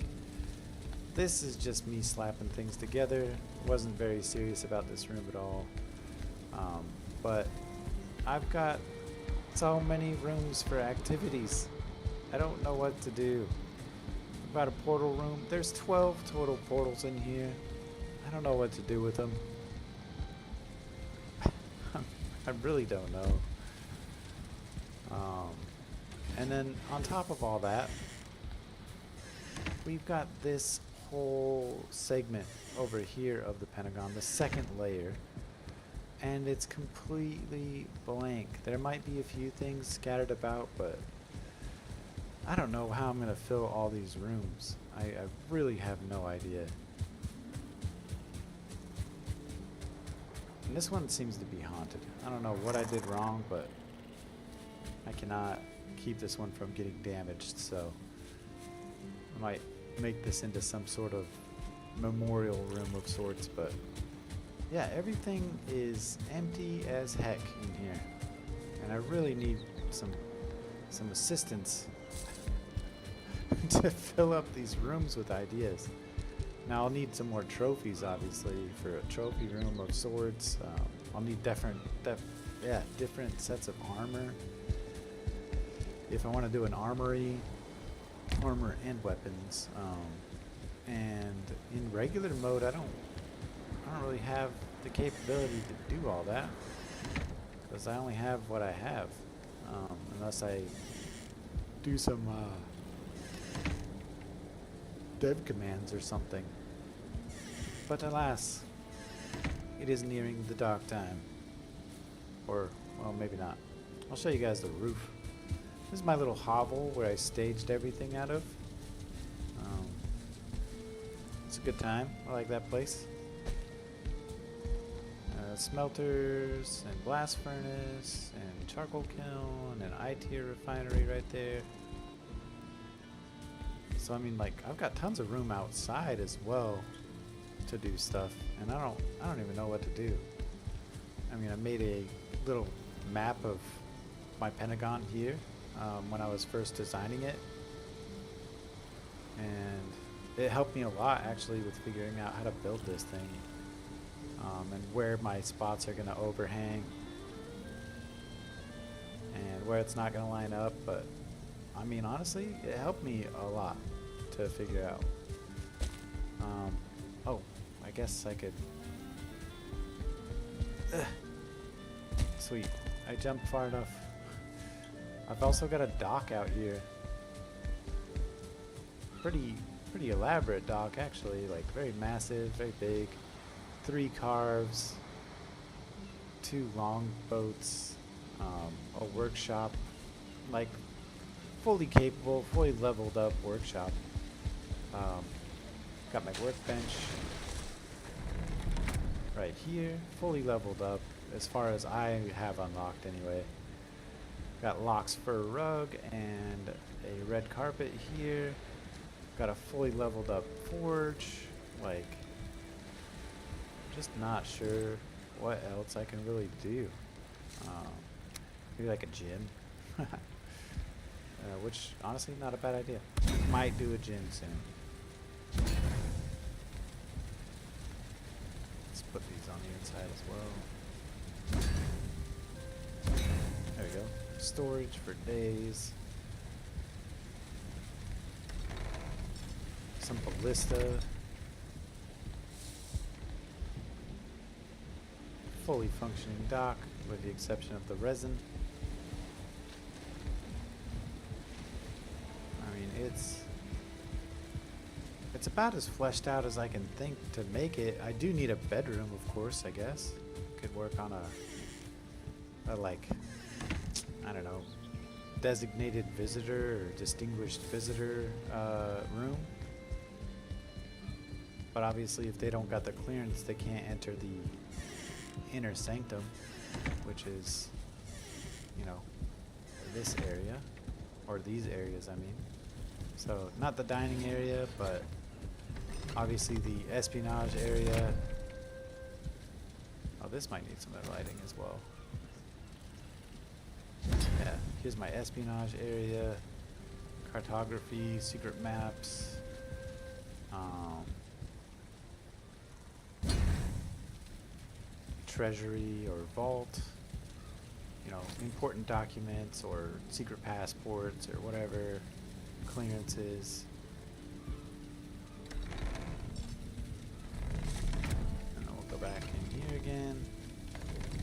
A: this is just me slapping things together. Wasn't very serious about this room at all. But I've got so many rooms for activities. I don't know what to do. I've got a portal room. There's 12 total portals in here. I don't know what to do with them. I really don't know. And then on top of all that, we've got this whole segment over here of the Pentagon, the second layer, and it's completely blank. There might be a few things scattered about, but I don't know how I'm going to fill all these rooms. I really have no idea. And this one seems to be haunted. I don't know what I did wrong, but I cannot keep this one from getting damaged, so I might make this into some sort of memorial room of sorts, but yeah, everything is empty as heck in here. And I really need some assistance to fill up these rooms with ideas. Now I'll need some more trophies, obviously, for a trophy room of sorts. I'll need different sets of armor. If I want to do an armory, armor and weapons. And in regular mode, I don't really have the capability to do all that, because I only have what I have, unless I do some dev commands or something. But alas, it is nearing the dark time. Or, well, maybe not. I'll show you guys the roof. This is my little hovel where I staged everything out of. It's a good time. I like that place. Smelters and blast furnace and charcoal kiln and I-tier refinery right there. So I mean, like, I've got tons of room outside as well to do stuff, and I don't even know what to do. I mean, I made a little map of my Pentagon here when I was first designing it, and it helped me a lot actually with figuring out how to build this thing. And where my spots are going to overhang and where it's not going to line up. But I mean, honestly, it helped me a lot to figure out. Oh, I guess I could. Sweet, I jumped far enough. I've also got a dock out here. Pretty elaborate dock actually, like very massive, very big. 3 carves, 2 long boats, a workshop, like fully capable, fully leveled up workshop. Got my workbench right here, fully leveled up as far as I have unlocked anyway. Got Locke's fur rug and a red carpet here. Got a fully leveled up forge. Like, just not sure what else I can really do. Maybe like a gym. Which, honestly, not a bad idea. Might do a gym soon. Let's put these on the inside as well. There we go. Storage for days. Some ballista. Fully functioning dock, with the exception of the resin. I mean, it's about as fleshed out as I can think to make it. I do need a bedroom, of course, I guess. Could work on a like, I don't know, designated visitor or distinguished visitor room. But obviously, if they don't got the clearance, they can't enter the inner sanctum, which is, you know, this area, or these areas, I mean. So, not the dining area, but obviously the espionage area. Oh, this might need some lighting as well. Yeah, here's my espionage area, cartography, secret maps, treasury or vault, you know, important documents or secret passports or whatever, clearances. And then we'll go back in here again.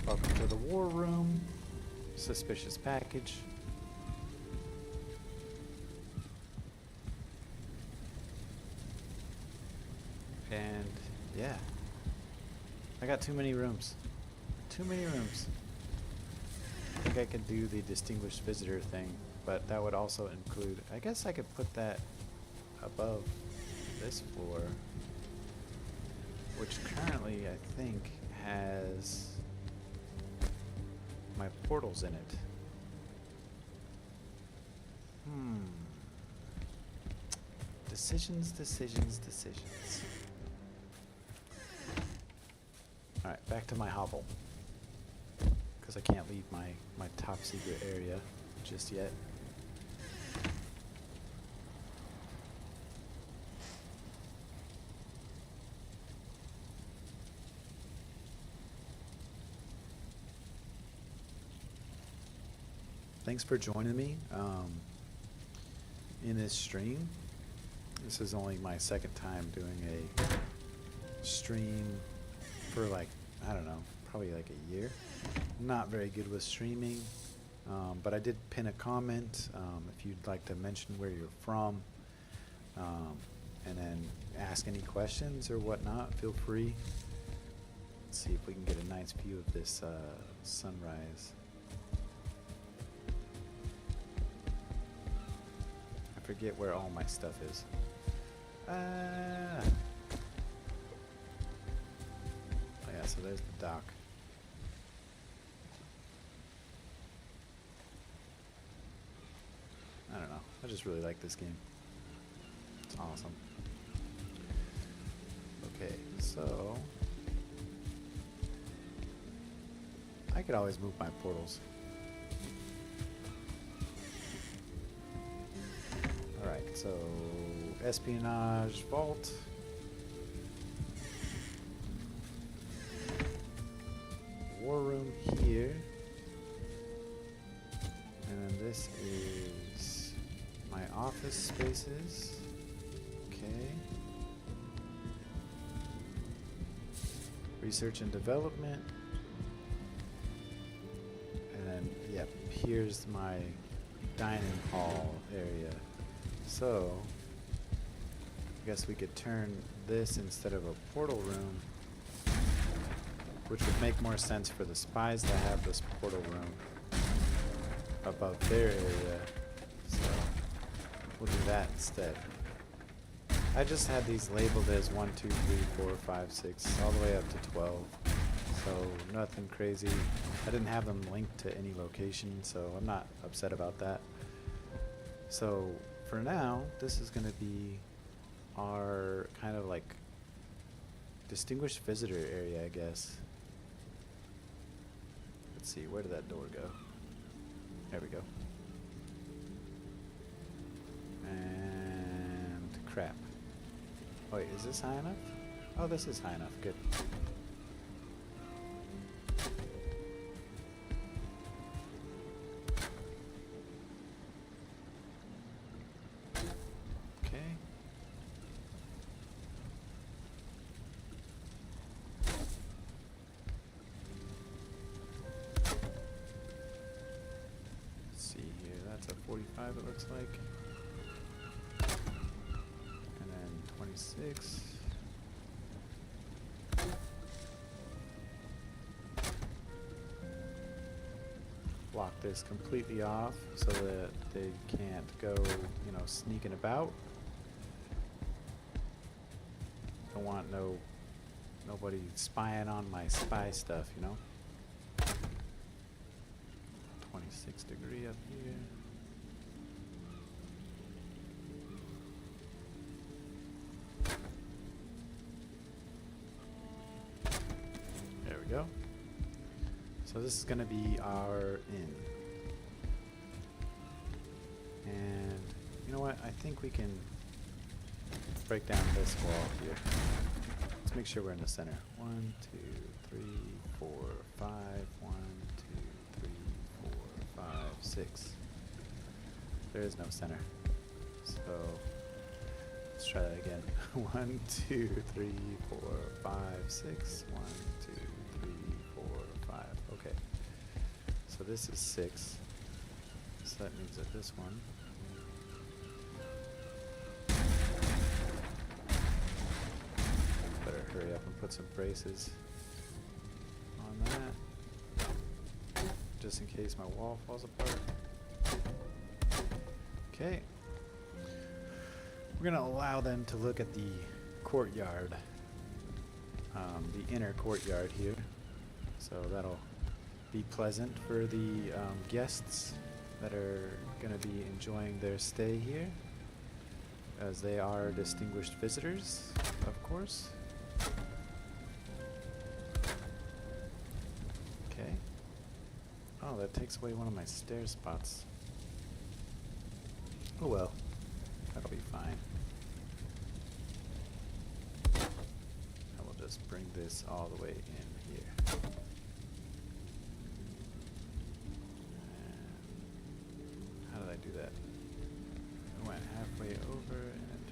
A: Welcome to the war room. Suspicious package. And yeah, I got too many rooms. Too many rooms. I think I could do the distinguished visitor thing, but that would also include, I guess I could put that above this floor, which currently I think has my portals in it. Decisions, decisions, decisions. Alright, back to my hovel. Because I can't leave my top secret area just yet. Thanks for joining me in this stream. This is only my second time doing a stream for like, I don't know, probably like a year. Not very good with streaming, but I did pin a comment if you'd like to mention where you're from, and then ask any questions or whatnot, feel free. Let's see if we can get a nice view of this sunrise. I forget where all my stuff is. Oh yeah, so there's the dock. I don't know. I just really like this game. It's awesome. Okay, so I could always move my portals. Alright, so espionage vault. War room here. And then this is my office spaces. Okay. Research and development. And then, yep, here's my dining hall area. So, I guess we could turn this instead of a portal room, which would make more sense for the spies to have this portal room above their area. So we'll do that instead. I just had these labeled as 1, 2, 3, 4, 5, 6, all the way up to 12. So nothing crazy. I didn't have them linked to any location, so I'm not upset about that. So for now, this is going to be our kind of like distinguished visitor area, I guess. Let's see, where did that door go? There we go. And crap. Wait, is this high enough? Oh, this is high enough. Good. Okay. Let's see here. That's a 45, it looks like. 26. Block this completely off so that they can't go, you know, sneaking about. Don't want nobody spying on my spy stuff, you know. 26 degree up here. Go. So this is going to be our inn. And you know what? I think we can break down this wall here. Let's make sure we're in the center. 1, 2, 3, 4, 5. 1, 2, 3, 4, 5, 6. There is no center. So let's try that again. 1, 2, 3, 4, 5, 6. 1, 2, 3, 4, 5. Okay. So this is 6. So that means that this one better hurry up and put some braces on that, just in case my wall falls apart. Okay. We're gonna allow them to look at the courtyard, the inner courtyard here. So that'll be pleasant for the guests that are going to be enjoying their stay here, as they are distinguished visitors, of course. Okay. Oh, that takes away one of my stair spots. Oh well, that'll be fine. I will just bring this all the way in here. How did I do that? I went halfway over and then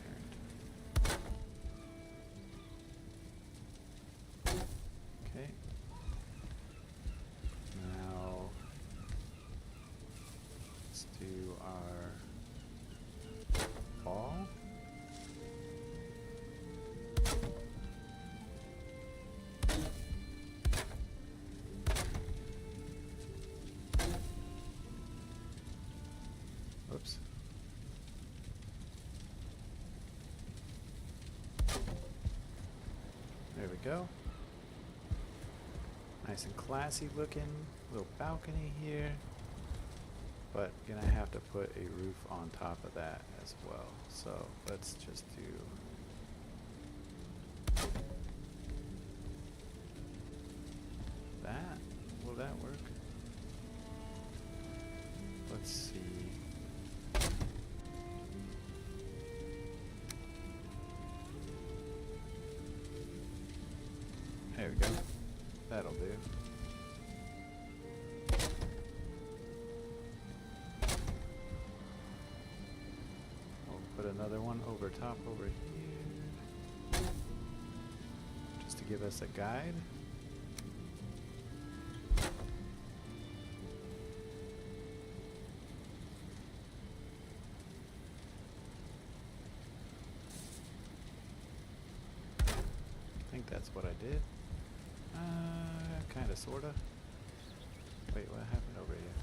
A: turned. Okay. Now let's do our ball. Oops. There we go. Nice and classy looking. Little balcony here. But gonna have to put a roof on top of that as well. So let's just do that. Will that work? Let's see. There we go. That'll do. We'll put another one over top over here, just to give us a guide. I think that's what I did. Kinda, sorta. Wait, what happened over here?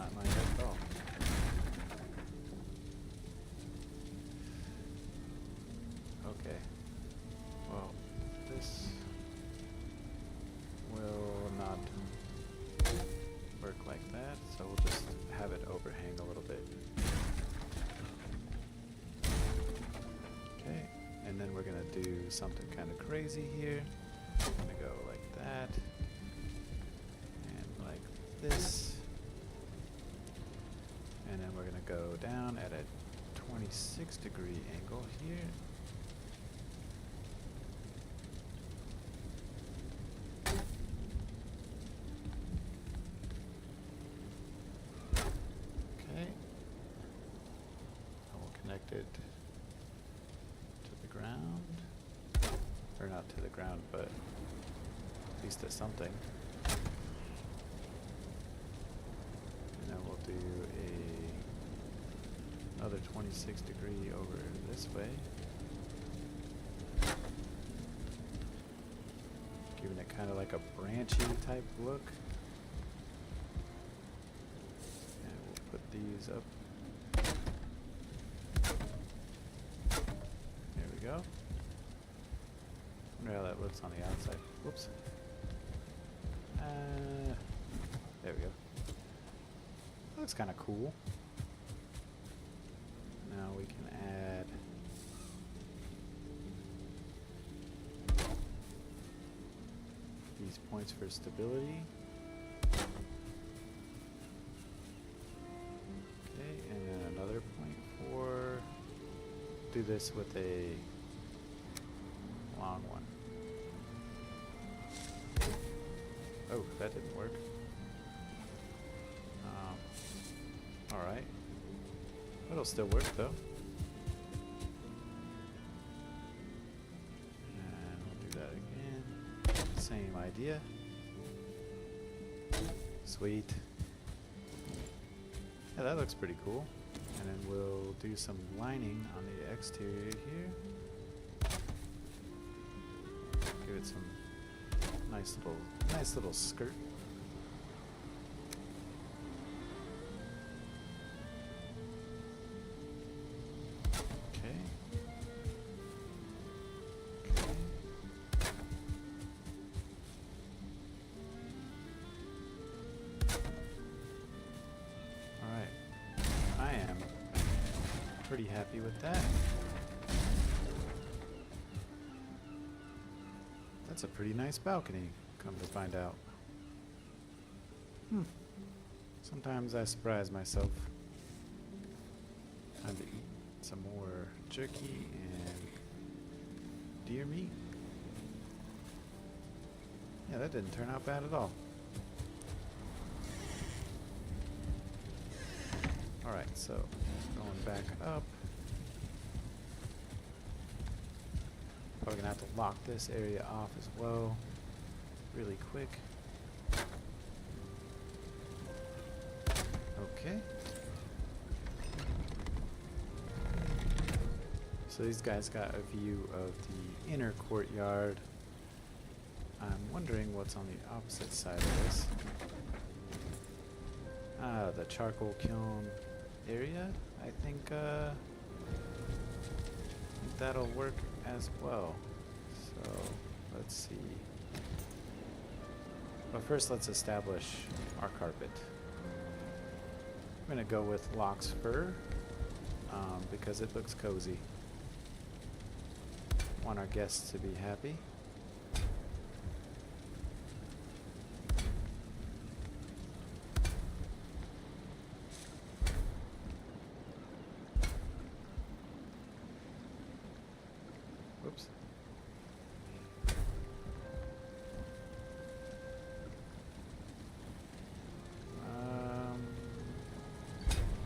A: not in my head at all. Okay. Well, this will not work like that, so we'll just have it overhang a little bit. Okay, and then we're gonna do something kind of crazy here. I'm gonna go like that, and like this, and then we're gonna go down at a 26-degree angle here. It to the ground, or not to the ground, but at least to something. And then we'll do another 26-degree over this way, giving it kind of like a branchy type look. And we'll put these up. Go. Wonder how that looks on the outside. Whoops. There we go. Looks kind of cool. Now we can add these points for stability. Okay, and then another point for. Do this with a long one. Oh, that didn't work. Alright. It'll still work though. And we'll do that again. Same idea. Sweet. Yeah, that looks pretty cool. And then we'll do some lining on the exterior here. Give it some nice little skirt. Okay. Pretty happy with that. That's a pretty nice balcony, come to find out. Sometimes I surprise myself. Time to eat some more jerky and deer meat. Yeah, that didn't turn out bad at all. Alright, so going back up. Probably gonna have to lock this area off as well, really quick. Okay. So these guys got a view of the inner courtyard. I'm wondering what's on the opposite side of this. Ah, the charcoal kiln area. I think that'll work as well. So let's see. But first let's establish our carpet. I'm gonna go with Locke's fur because it looks cozy. Want our guests to be happy. Whoops.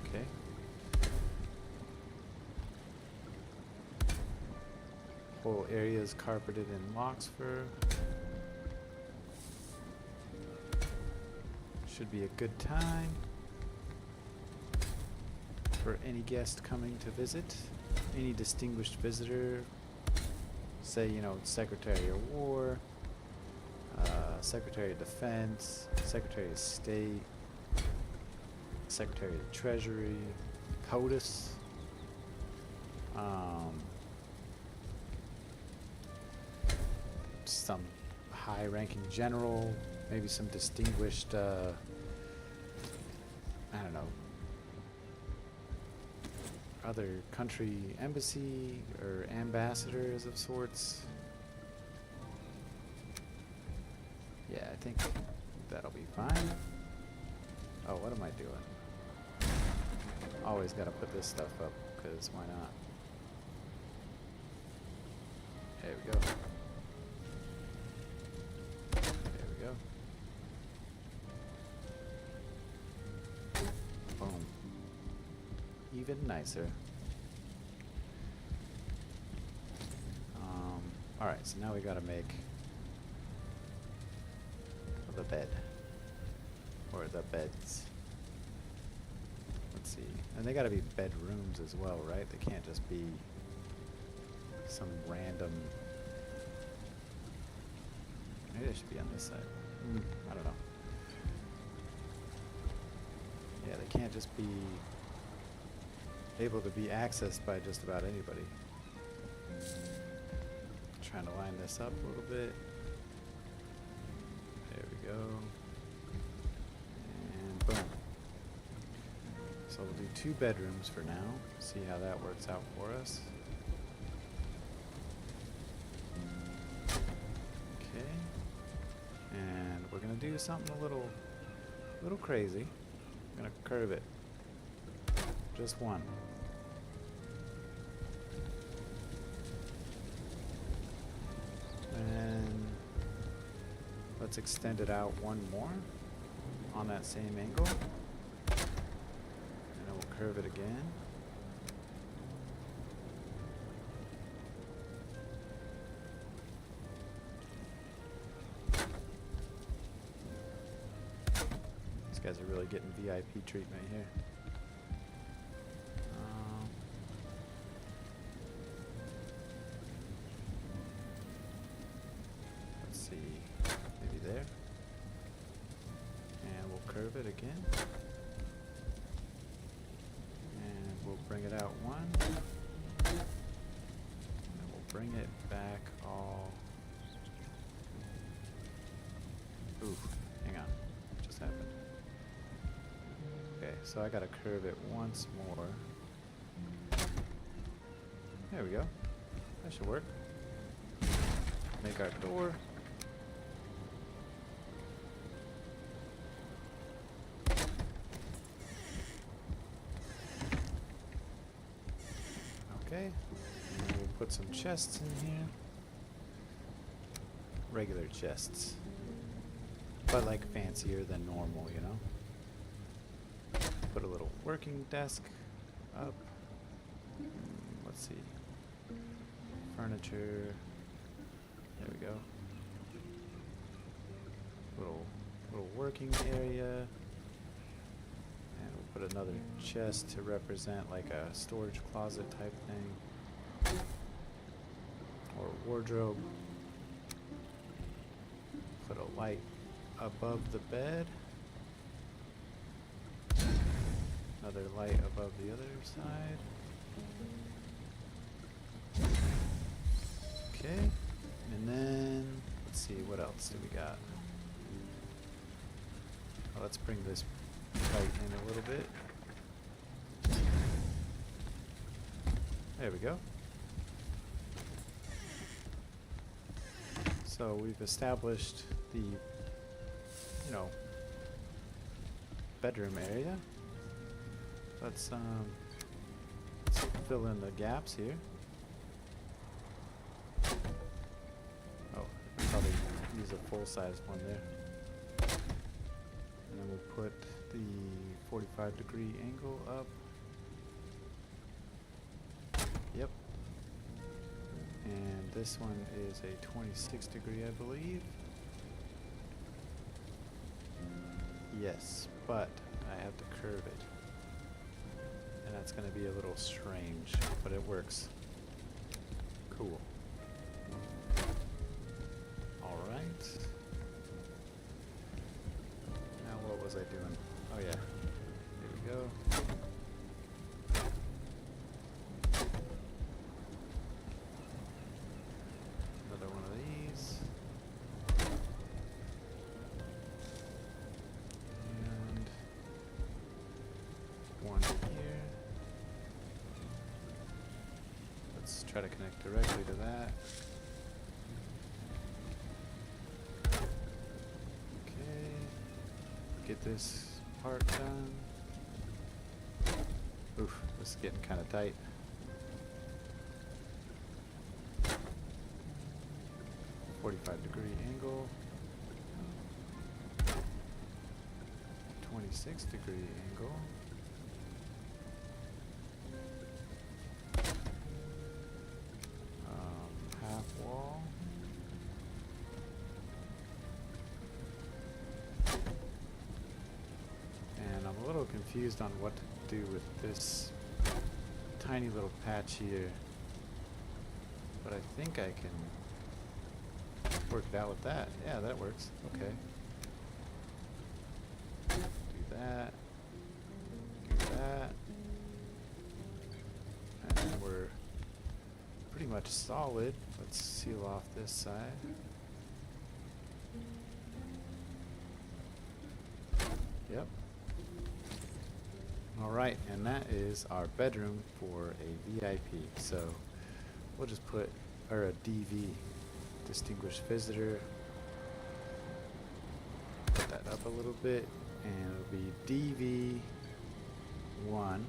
A: Okay. Whole area is carpeted in Locke's fur. Should be a good time for any guest coming to visit, any distinguished visitor, say, you know, Secretary of War, Secretary of Defense, Secretary of State, Secretary of the Treasury, POTUS, some high-ranking general, maybe some distinguished, I don't know, other country embassy or ambassadors of sorts. Yeah, I think that'll be fine. Oh, what am I doing? Always gotta put this stuff up, because why not? There we go. There we go. Boom. Even nicer. Alright, so now we gotta make the bed. Or the beds. Let's see. And they gotta be bedrooms as well, right? They can't just be some random... Maybe they should be on this side. I don't know. Yeah, they can't just be able to be accessed by just about anybody. Trying to line this up a little bit. There we go. And boom. So we'll do 2 bedrooms for now. See how that works out for us. Okay. And we're gonna do something a little crazy. I'm gonna curve it. Just one. And let's extend it out one more on that same angle. And then we'll curve it again. These guys are really getting VIP treatment here. Let's see, maybe there. And we'll curve it again. And we'll bring it out one. And then we'll bring it back all... Ooh, hang on. What just happened? Okay, so I gotta curve it once more. There we go. That should work. Make our door. Okay. And we'll put some chests in here. Regular chests. But like fancier than normal, you know? Put a little working desk up. Let's see. Furniture. There we go. Little working area. And we'll put another chest to represent like a storage closet type thing. Or wardrobe. Put a light above the bed. Another light above the other side. Okay, and then let's see, what else do we got? Well, let's bring this light in a little bit. There we go. So we've established the, you know, bedroom area. Let's fill in the gaps here. Oh, I'll probably use a full-size one there. And then we'll put the 45-degree angle up. Yep. And this one is a 26 degree, I believe. Yes, but I have to curve it. And that's going to be a little strange, but it works. Cool. Alright. Now what was I doing? Oh yeah. Here we go. Another one of these. And one here. Let's try to connect directly to that. Okay. Get this part done. Oof, this is getting kind of tight. .45-degree angle. 26-degree angle. Half wall. And I'm a little confused on what to do with this tiny little patch here, but I think I can work it out with that. Yeah, that works. Okay. Do that. Do that. And we're pretty much solid. Let's seal off this side. Yep. Alright, and that is our bedroom for a VIP. So we'll just put, or a DV, Distinguished Visitor. Put that up a little bit, and it'll be DV1.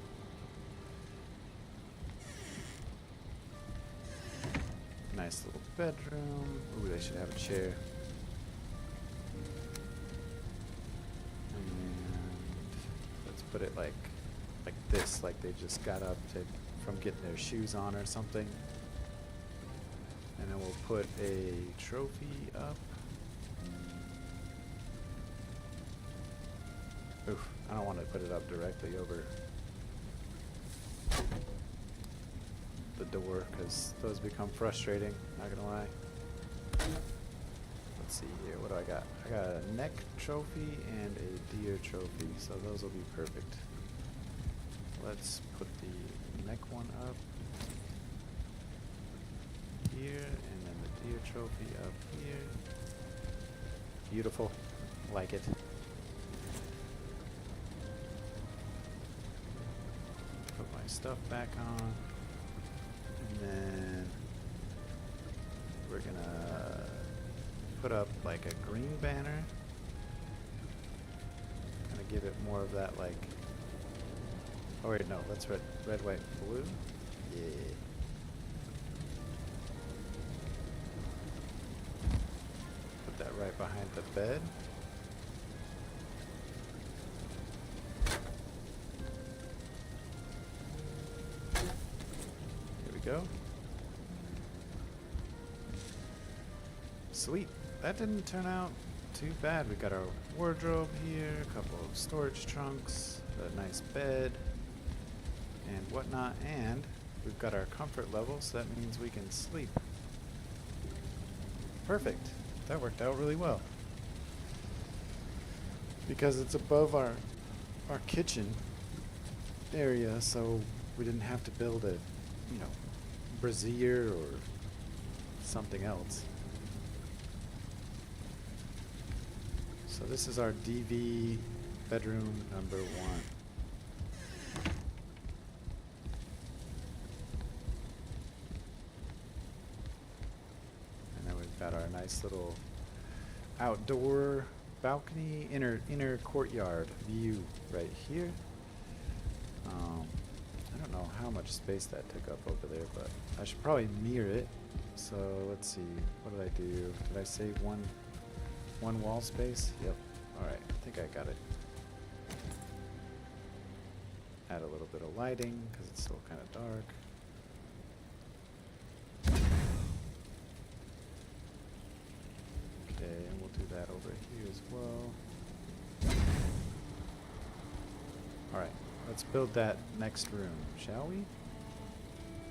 A: Nice little bedroom. Ooh, they should have a chair. And let's put it like this, like they just got up from getting their shoes on or something. And then we'll put a trophy up. Oof, I don't want to put it up directly over the door because those become frustrating, not gonna lie. Let's see here, what do I got? I got a neck trophy and a deer trophy, so those will be perfect. Let's put the neck one up here, and then the deer trophy up here. Beautiful, like it. Put my stuff back on, and then we're gonna put up like a green banner. Kind of give it more of that like. Oh wait, no, let's red, white, blue. Yeah. Put that right behind the bed. Here we go. Sweet. That didn't turn out too bad. We got our wardrobe here, a couple of storage trunks, a nice bed, and whatnot, and we've got our comfort level, so that means we can sleep. Perfect. That worked out really well. Because it's above our kitchen area, so we didn't have to build a, brazier or something else. So this is our DV bedroom number 1. Got our nice little outdoor balcony, inner courtyard view right here. I don't know how much space that took up over there, but I should probably mirror it. So let's see, what did I do? Did I save one wall space? Yep. All right, I think I got it. Add a little bit of lighting because it's still kind of dark. And we'll do that over here as well. Alright, let's build that next room, shall we?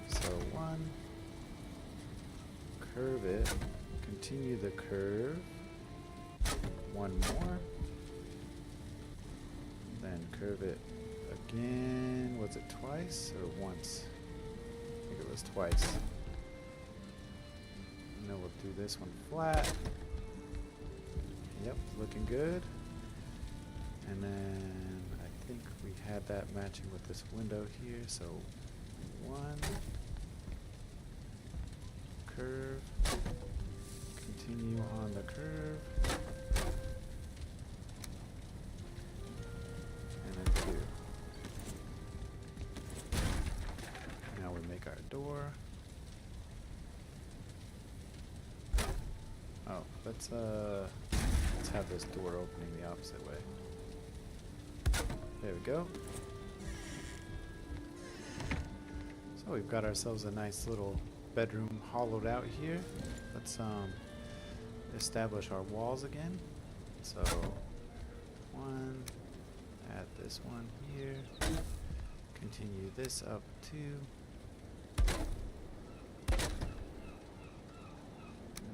A: So 1, curve it, continue the curve, 1 more, then curve it again. Was it twice or once? I think it was twice. And then we'll do this one flat. Yep, looking good. And then I think we had that matching with this window here, so one curve, continue on the curve, and then two. Now we make our door. Oh, let's have this door opening the opposite way. There we go. So we've got ourselves a nice little bedroom hollowed out here. Let's establish our walls again. So one, add this one here, continue this up two, and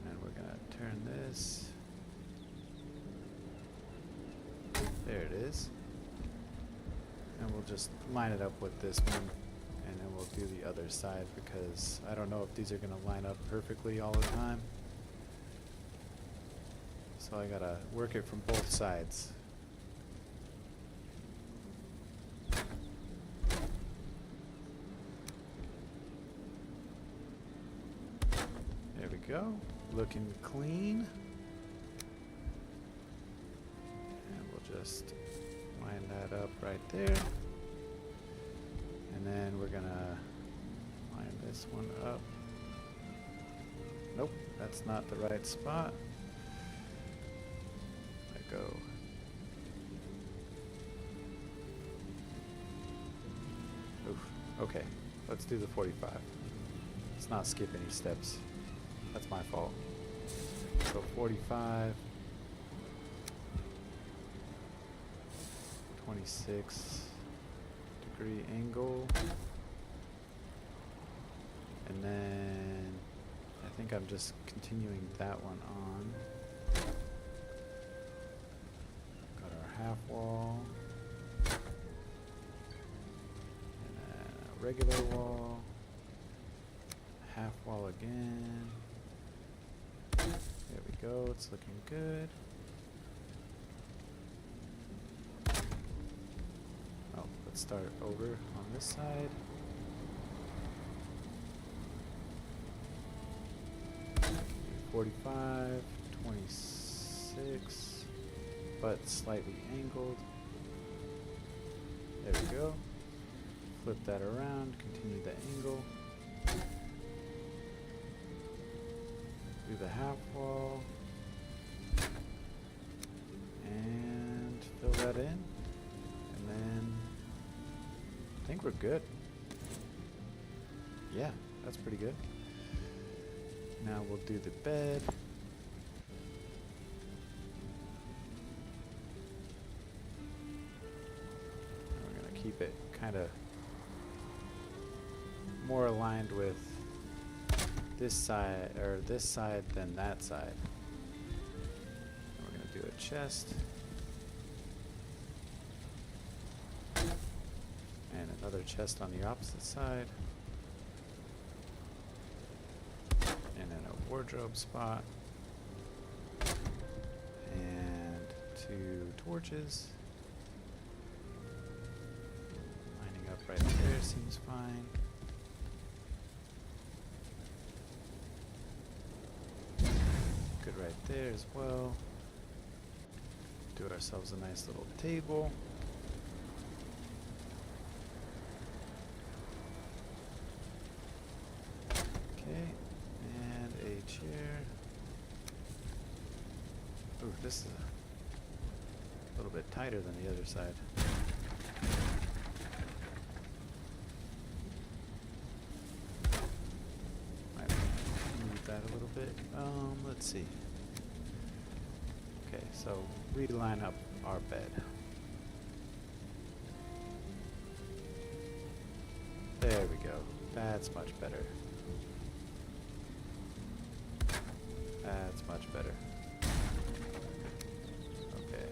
A: then we're gonna turn this. There it is. And we'll just line it up with this one, and then we'll do the other side because I don't know if these are going to line up perfectly all the time. So I gotta work it from both sides. There we go, looking clean. And we'll just line that up right there. And then we're gonna line this one up. Nope, that's not the right spot. Let go. Oof. Okay, let's do the 45. Let's not skip any steps. That's my fault. So 45. 26-degree angle, and then I think I'm just continuing that one on. Got our half wall, and then a regular wall, half wall again. There we go, it's looking good. Let's start over on this side. Do 45, 26, but slightly angled. There we go. Flip that around, continue the angle. Do the half wall. And fill that in. And then I think we're good. Yeah, that's pretty good. Now we'll do the bed. And we're gonna keep it kind of more aligned with this side, or this side than that side. And we're gonna do a chest. And another chest on the opposite side. And then a wardrobe spot. And 2 torches. Lining up right there seems fine. Good right there as well. Do ourselves a nice little table. And a chair. Ooh, this is a little bit tighter than the other side. Might move that a little bit. Let's see. Okay, so reline up our bed. There we go. That's much better. That's much better. Okay.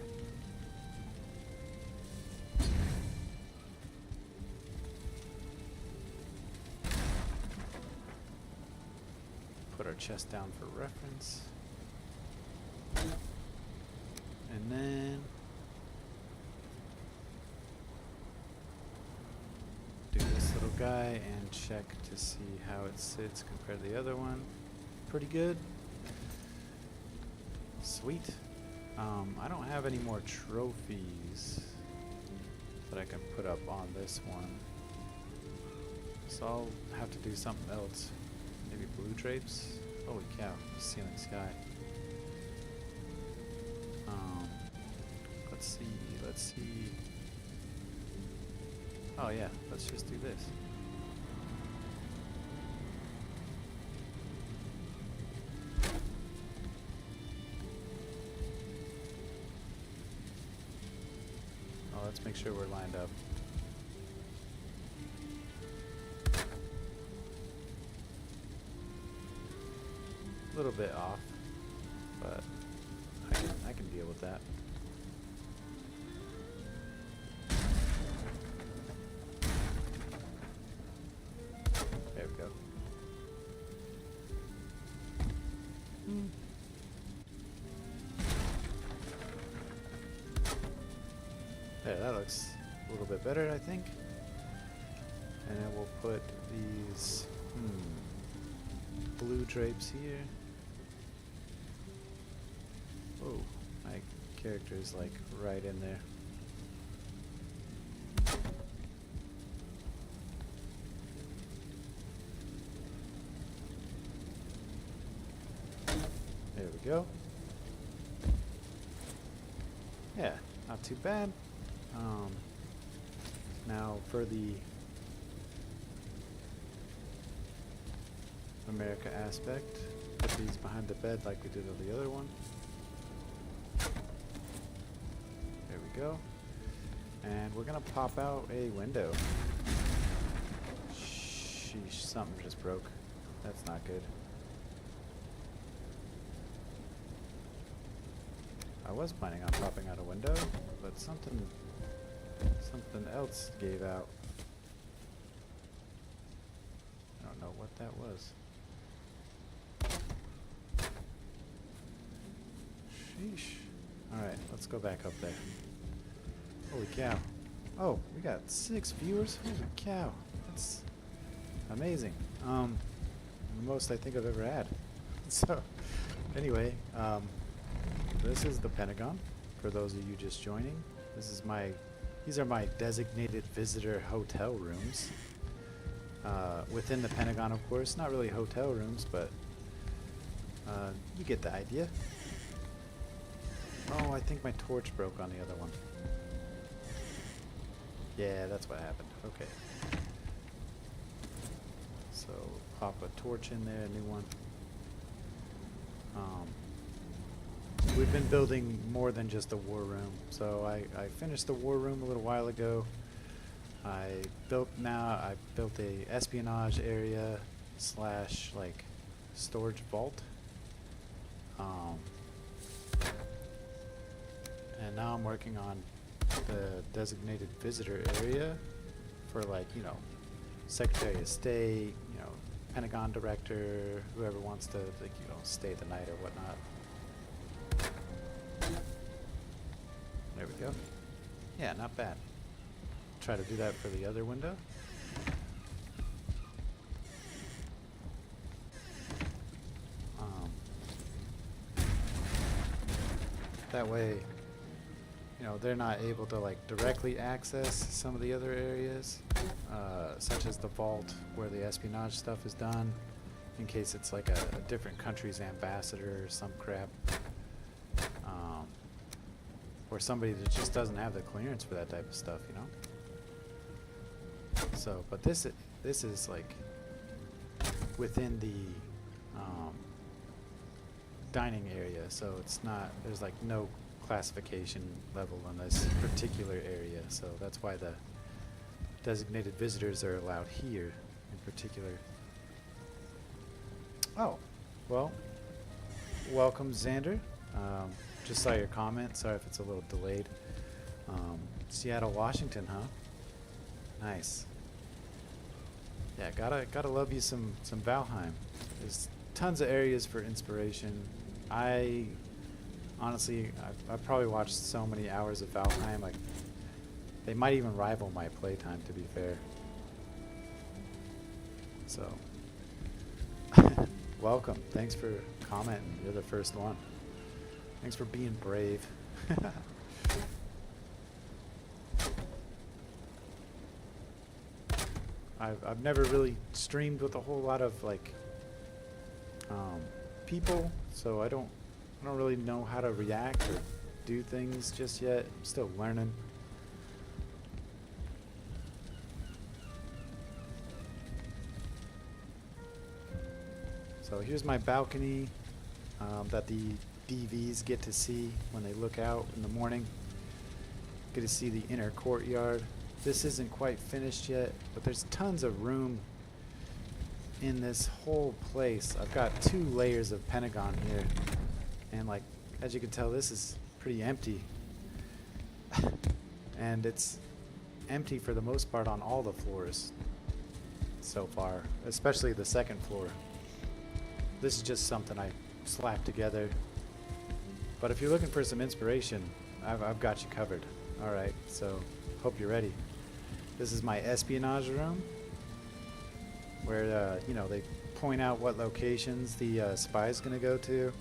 A: our chest down for reference. And then do this little guy and check to see how it sits compared to the other one. Pretty good. Sweet. I don't have any more trophies that I can put up on this one, so I'll have to do something else. Maybe blue drapes? Holy cow, ceiling sky. Let's see. Oh yeah, let's just do this. Oh, let's make sure we're lined up. A little bit off, but I can deal with that. There we go. There, that looks a little bit better, I think. And then we'll put these blue drapes here. Oh, my character is like right in there. There we go. Yeah, not too bad. Now for the America aspect, put these behind the bed like we did on the other one. There we go. And we're gonna pop out a window. Sheesh, something just broke. That's not good. I was planning on popping out a window, but something else gave out. I don't know what that was. Sheesh. Alright, let's go back up there. Holy cow. Oh, we got 6 viewers? Holy cow. That's amazing. The most I think I've ever had. So, anyway, this is the Pentagon, for those of you just joining. These are my designated visitor hotel rooms. Within the Pentagon, of course. Not really hotel rooms, but you get the idea. Oh, I think my torch broke on the other one. Yeah, that's what happened. Okay. So, pop a torch in there, a new one. We've been building more than just a war room. So I finished the war room a little while ago. I built a espionage area / like storage vault. And now I'm working on the designated visitor area for, like, you know, Secretary of State, you know, Pentagon director, whoever wants to, like, you know, stay the night or whatnot. There we go. Yeah, not bad. Try to do that for the other window. That way, you know, they're not able to, like, directly access some of the other areas, such as the vault where the espionage stuff is done, in case it's like a different country's ambassador or some crap. Or somebody that just doesn't have the clearance for that type of stuff, you know? So, but this is like within the dining area, so it's not, there's like no classification level on this particular area, so that's why the designated visitors are allowed here in particular. Oh, well, welcome, Xander. Just saw your comment. Sorry if it's a little delayed. Seattle, Washington, huh? Nice. Yeah, gotta love you some Valheim. tons of areas for inspiration. I honestly, I've probably watched so many hours of Valheim, like they might even rival my playtime, to be fair. So, welcome. Thanks for commenting. You're the first one. Thanks for being brave. I've never really streamed with a whole lot of like people, so I don't really know how to react or do things just yet. I'm still learning. So here's my balcony that the DVs get to see when they look out in the morning. Get to see the inner courtyard. This isn't quite finished yet, but there's tons of room in this whole place. I've got 2 layers of Pentagon here, and like as you can tell, this is pretty empty. And it's empty for the most part on all the floors so far, especially the second floor. This is just something I slapped together. But if you're looking for some inspiration, I've got you covered. Alright, so hope you're ready. This is my espionage room, where you know, they point out what locations the spy's gonna go to. You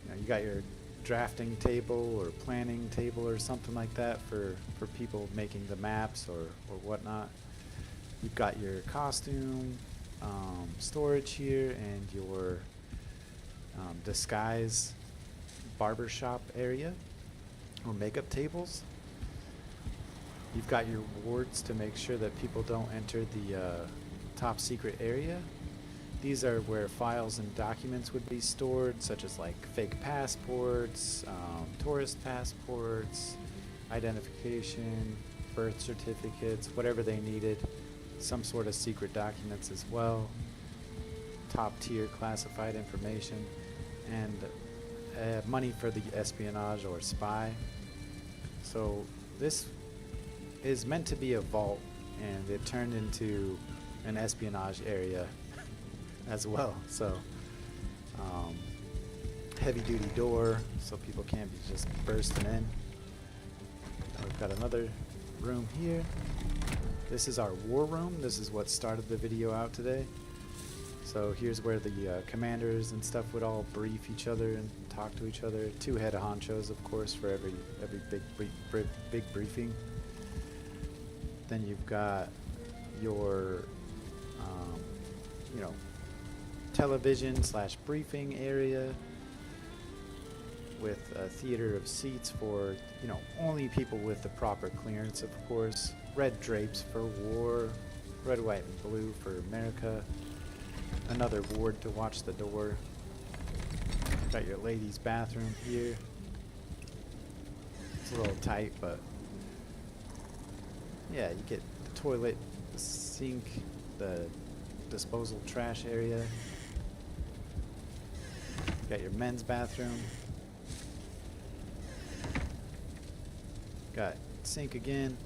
A: know, you got your drafting table or planning table or something like that for people making the maps or whatnot. You've got your costume storage here and your disguise barbershop area or makeup tables. You've got your wards to make sure that people don't enter the top secret area. These are where files and documents would be stored, such as like fake passports, tourist passports, identification, birth certificates, whatever they needed. Some sort of secret documents as well. Top tier classified information. And money for the espionage or spy. So this is meant to be a vault, and it turned into an espionage area as well. So heavy duty door so people can't be just bursting in. We've got another room here. This is our war room. This is what started the video out today. So here's where the commanders and stuff would all brief each other and talk to each other. 2 head of honchos, of course, for every big briefing. Then you've got your, you know, television / briefing area with a theater of seats for, you know, only people with the proper clearance, of course. Red drapes for war, red, white, and blue for America. Another ward to watch the door. Got your ladies' bathroom here. It's a little tight, but yeah, you get the toilet, the sink, the disposal trash area. Got your men's bathroom. Got sink again,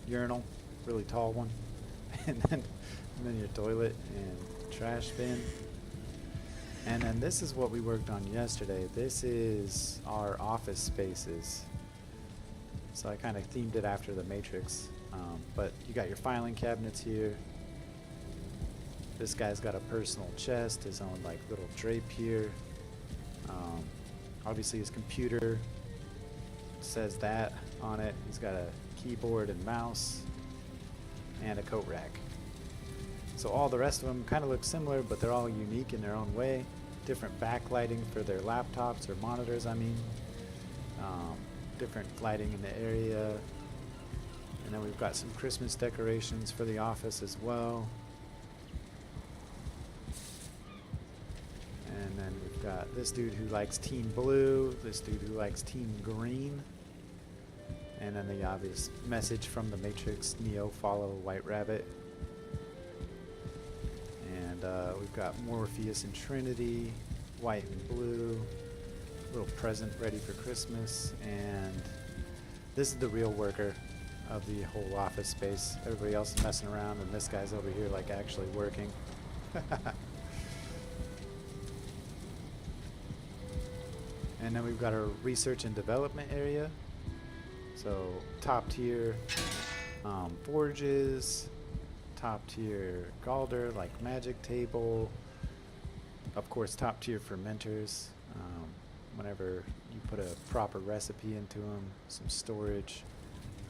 A: urinal, really tall one, and then your toilet and trash bin. And then this is what we worked on yesterday. This is our office spaces. So I kind of themed it after the Matrix. But you got your filing cabinets here. This guy's got a personal chest, his own like little drape here. Obviously his computer says that on it. He's got a keyboard and mouse and a coat rack. So all the rest of them kind of look similar, but they're all unique in their own way. Different backlighting for their laptops or monitors, I mean. Different lighting in the area. And then we've got some Christmas decorations for the office as well. And then we've got this dude who likes Team Blue, this dude who likes Team Green. And then the obvious message from the Matrix, Neo, follow White Rabbit. And we've got Morpheus and Trinity, white and blue, little present ready for Christmas. And this is the real worker of the whole office space. Everybody else is messing around, and this guy's over here like actually working. And then we've got our research and development area. So top tier forges, top tier Galder like magic table, of course top tier fermenters. Whenever you put a proper recipe into them, some storage,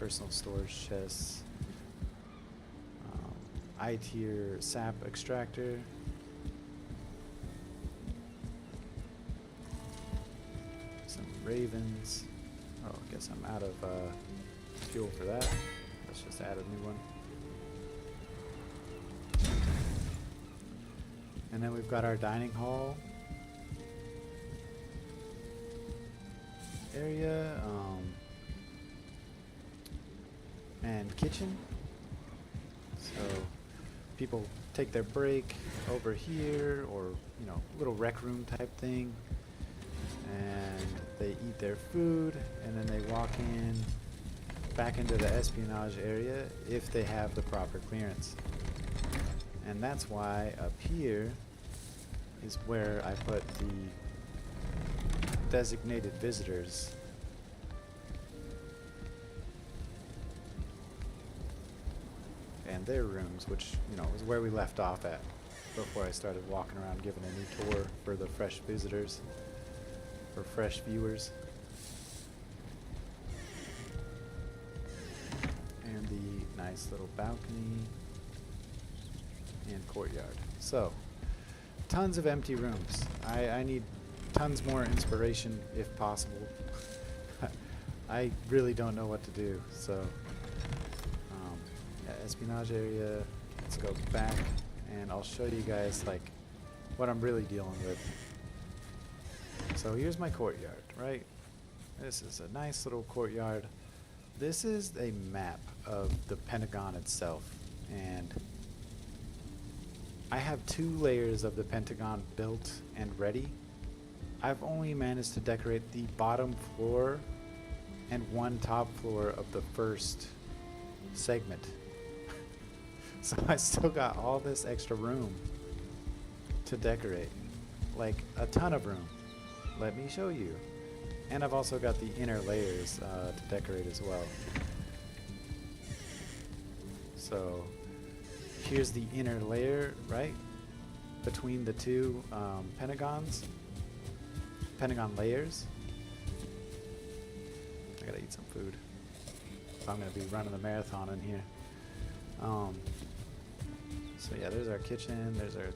A: personal storage chests, I tier sap extractor. Some ravens. Oh, I guess I'm out of fuel for that. Let's just add a new one. And then we've got our dining hall area and kitchen. So people take their break over here, or you know, little rec room type thing, and they eat their food, and then they walk in back into the espionage area if they have the proper clearance. And that's why up here is where I put the designated visitors. And their rooms, which, you know, is where we left off at before I started walking around giving a new tour for the fresh visitors, for fresh viewers. And the nice little balcony and courtyard. So, tons of empty rooms. I need tons more inspiration if possible. I really don't know what to do, so yeah, espionage area. Let's go back and I'll show you guys like what I'm really dealing with. So here's my courtyard, right? This is a nice little courtyard. This is a map of the Pentagon itself, and I have 2 layers of the Pentagon built and ready. I've only managed to decorate the bottom floor and 1 top floor of the first segment. So I still got all this extra room to decorate, like a ton of room. Let me show you. And I've also got the inner layers to decorate as well. So here's the inner layer, right? Between the 2 Pentagon layers. I gotta eat some food. I'm gonna be running the marathon in here. So yeah, there's our kitchen, there's our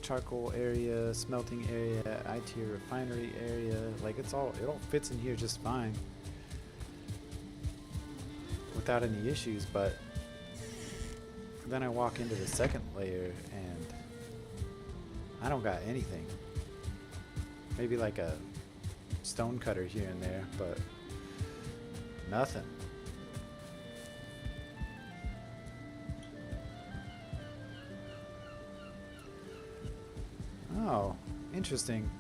A: charcoal area, smelting area, I-tier refinery area. Like it all fits in here just fine without any issues. But then I walk into the second layer and I don't got anything. Maybe like a stone cutter here and there, but nothing. Oh, interesting.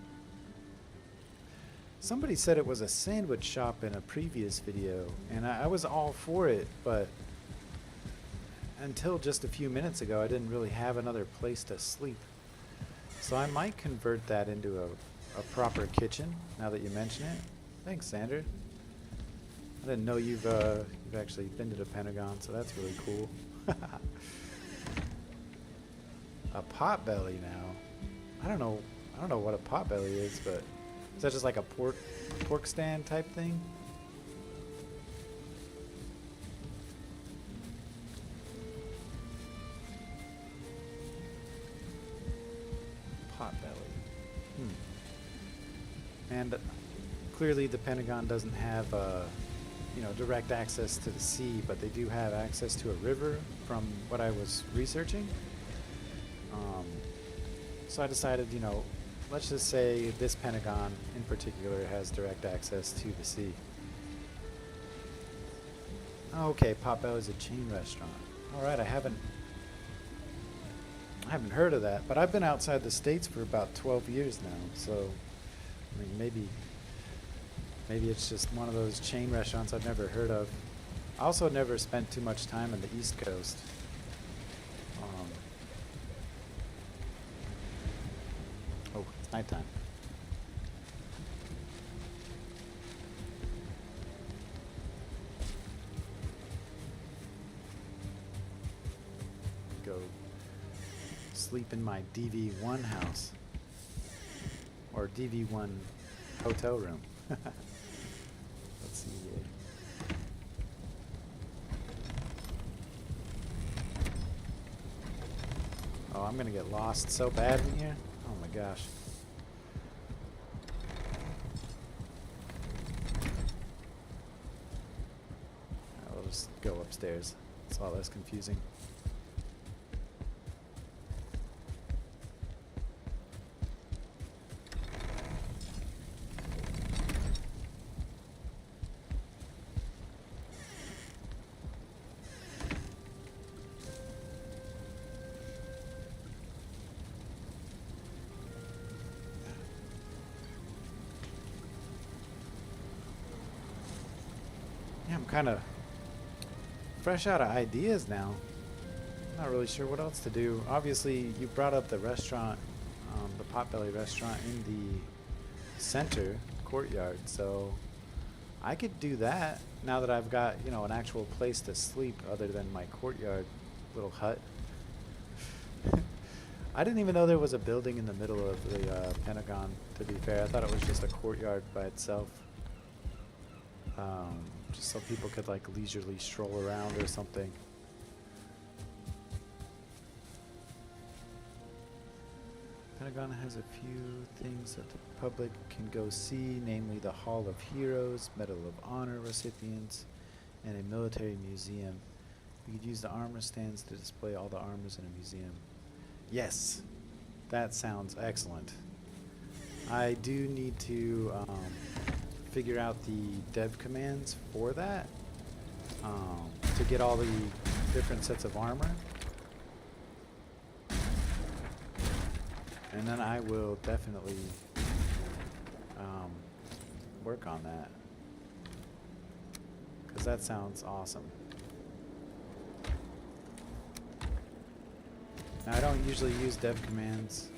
A: Somebody said it was a sandwich shop in a previous video, and I was all for it, but until just a few minutes ago, I didn't really have another place to sleep. So I might convert that into a proper kitchen, now that you mention it. Thanks, Sander. I didn't know you've actually been to the Pentagon, so that's really cool. A potbelly now. I don't know what a potbelly is, but is that just like a pork stand type thing? Potbelly. And clearly the Pentagon doesn't have direct access to the sea, but they do have access to a river from what I was researching. So I decided, let's just say this Pentagon in particular has direct access to the sea. Oh, okay, Potbelly is a chain restaurant. All right, I haven't heard of that, but I've been outside the States for about 12 years now, so I mean, maybe it's just one of those chain restaurants I've never heard of. I also never spent too much time on the East Coast. Oh, it's nighttime. sleep in my DV1 house. Or DV1 hotel room. Let's see here. Oh, I'm gonna get lost so bad in here. Oh my gosh. I'll just go upstairs. It's a lot less confusing. Yeah, I'm kind of fresh out of ideas now. I'm not really sure what else to do. Obviously, you brought up the restaurant, the Potbelly restaurant in the center courtyard, so I could do that now that I've got, you know, an actual place to sleep other than my courtyard little hut. I didn't even know there was a building in the middle of the Pentagon, to be fair. I thought it was just a courtyard by itself. Just so people could like leisurely stroll around or something. Pentagon has a few things that the public can go see, namely the Hall of Heroes, Medal of Honor recipients, and a military museum. We could use the armor stands to display all the armors in a museum. Yes, that sounds excellent. I do need to figure out the dev commands for that to get all the different sets of armor. And then I will definitely work on that, because that sounds awesome. Now, I don't usually use dev commands,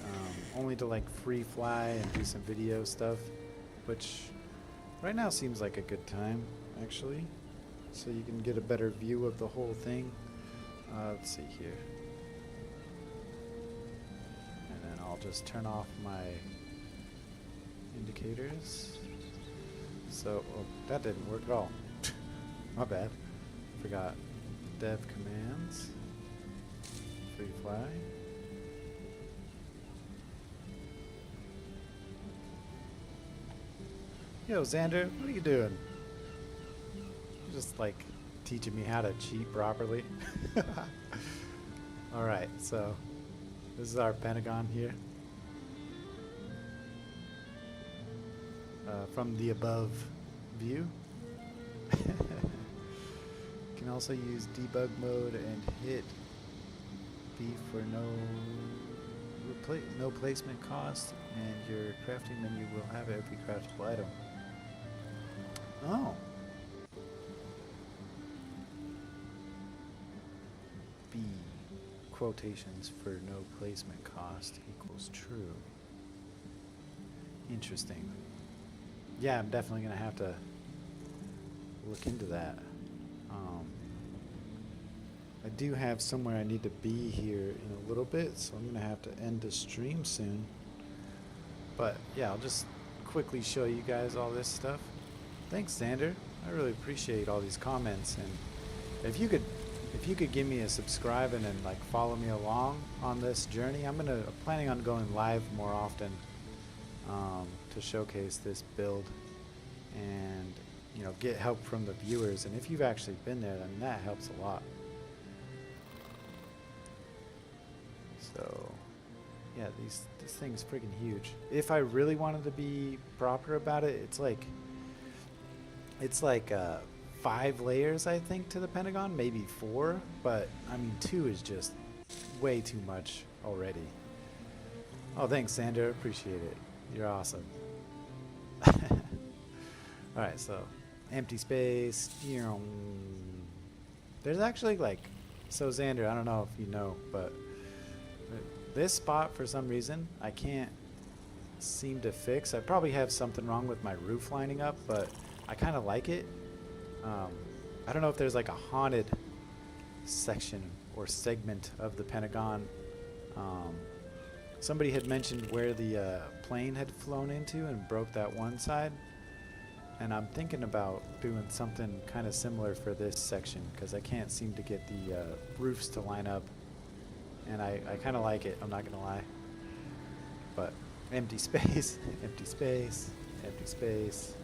A: only to like free fly and do some video stuff, which right now seems like a good time, actually, so you can get a better view of the whole thing. Let's see here. I'll just turn off my indicators. So, oh, that didn't work at all. My bad. Forgot dev commands. Free fly. Yo, Xander, what are you doing? You're just like teaching me how to cheat properly. Alright, so this is our Pentagon here. From the above view. You can also use debug mode and hit B for no placement cost, and your crafting menu will have every craftable item. Oh. B quotations for no placement cost equals true. Interesting. Yeah, I'm definitely gonna have to look into that. I do have somewhere I need to be here in a little bit, so I'm gonna have to end the stream soon. But yeah, I'll just quickly show you guys all this stuff. Thanks, Xander. I really appreciate all these comments, and if you could give me a subscribe and then like follow me along on this journey. I'm planning on going live more often to showcase this build and, you know, get help from the viewers. And if you've actually been there, then that helps a lot. So yeah, this thing is freaking huge. If I really wanted to be proper about it, it's like 5 layers, I think, to the Pentagon, maybe 4, but I mean 2 is just way too much already. Oh, thanks, Xander. Appreciate it. You're awesome. Alright, so empty space. There's actually like, so Xander, I don't know if you know, but this spot for some reason I can't seem to fix. I probably have something wrong with my roof lining up, but I kind of like it. I don't know if there's like a haunted section or segment of the Pentagon Um, somebody had mentioned where the plane had flown into and broke that one side. And I'm thinking about doing something kind of similar for this section because I can't seem to get the roofs to line up. And I kind of like it, I'm not going to lie. But empty space, empty space, empty space.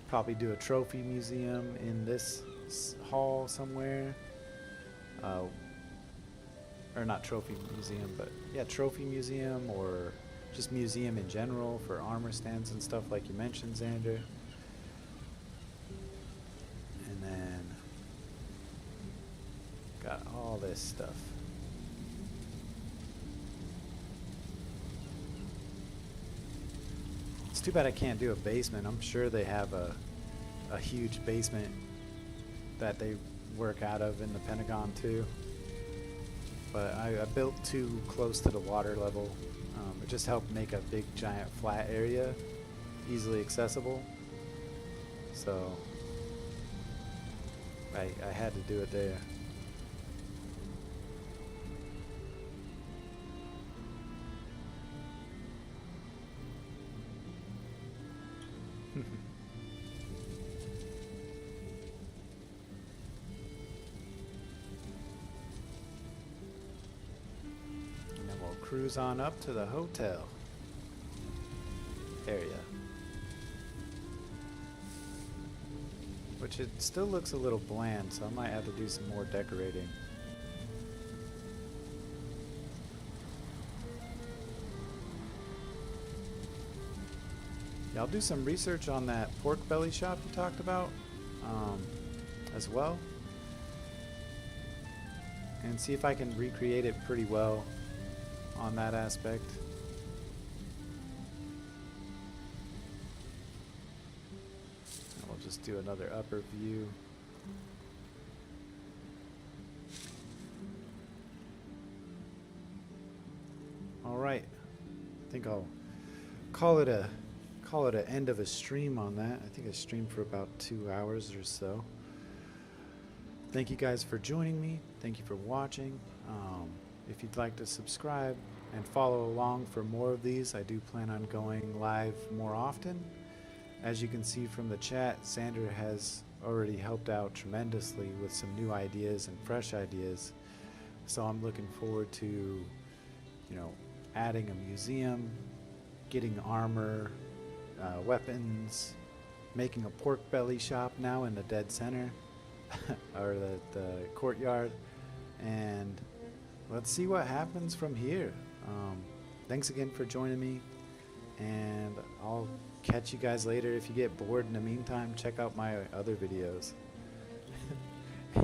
A: Probably do a trophy museum in this hall somewhere. Or not trophy museum, but yeah, trophy museum or just museum in general for armor stands and stuff like you mentioned, Xander. And then got all this stuff. It's too bad I can't do a basement. I'm sure they have a huge basement that they work out of in the Pentagon too. But I built too close to the water level. It just helped make a big giant flat area easily accessible. So I had to do it there. Cruise on up to the hotel area, which it still looks a little bland, so I might have to do some more decorating. Yeah, I'll do some research on that pork belly shop you talked about as well, and see if I can recreate it pretty well on that aspect. And we'll just do another upper view. All right, I think I'll call it an end of a stream on that. I think I streamed for about 2 hours or so. Thank you guys for joining me. Thank you for watching. If you'd like to subscribe and follow along for more of these, I do plan on going live more often. As you can see from the chat, Xander has already helped out tremendously with some new ideas and fresh ideas. So I'm looking forward to, you know, adding a museum, getting armor, weapons, making a pork belly shop now in the dead center, or the courtyard, and let's see what happens from here. Thanks again for joining me, and I'll catch you guys later. If you get bored in the meantime, check out my other videos.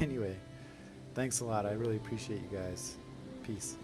A: Anyway, thanks a lot. I really appreciate you guys. Peace.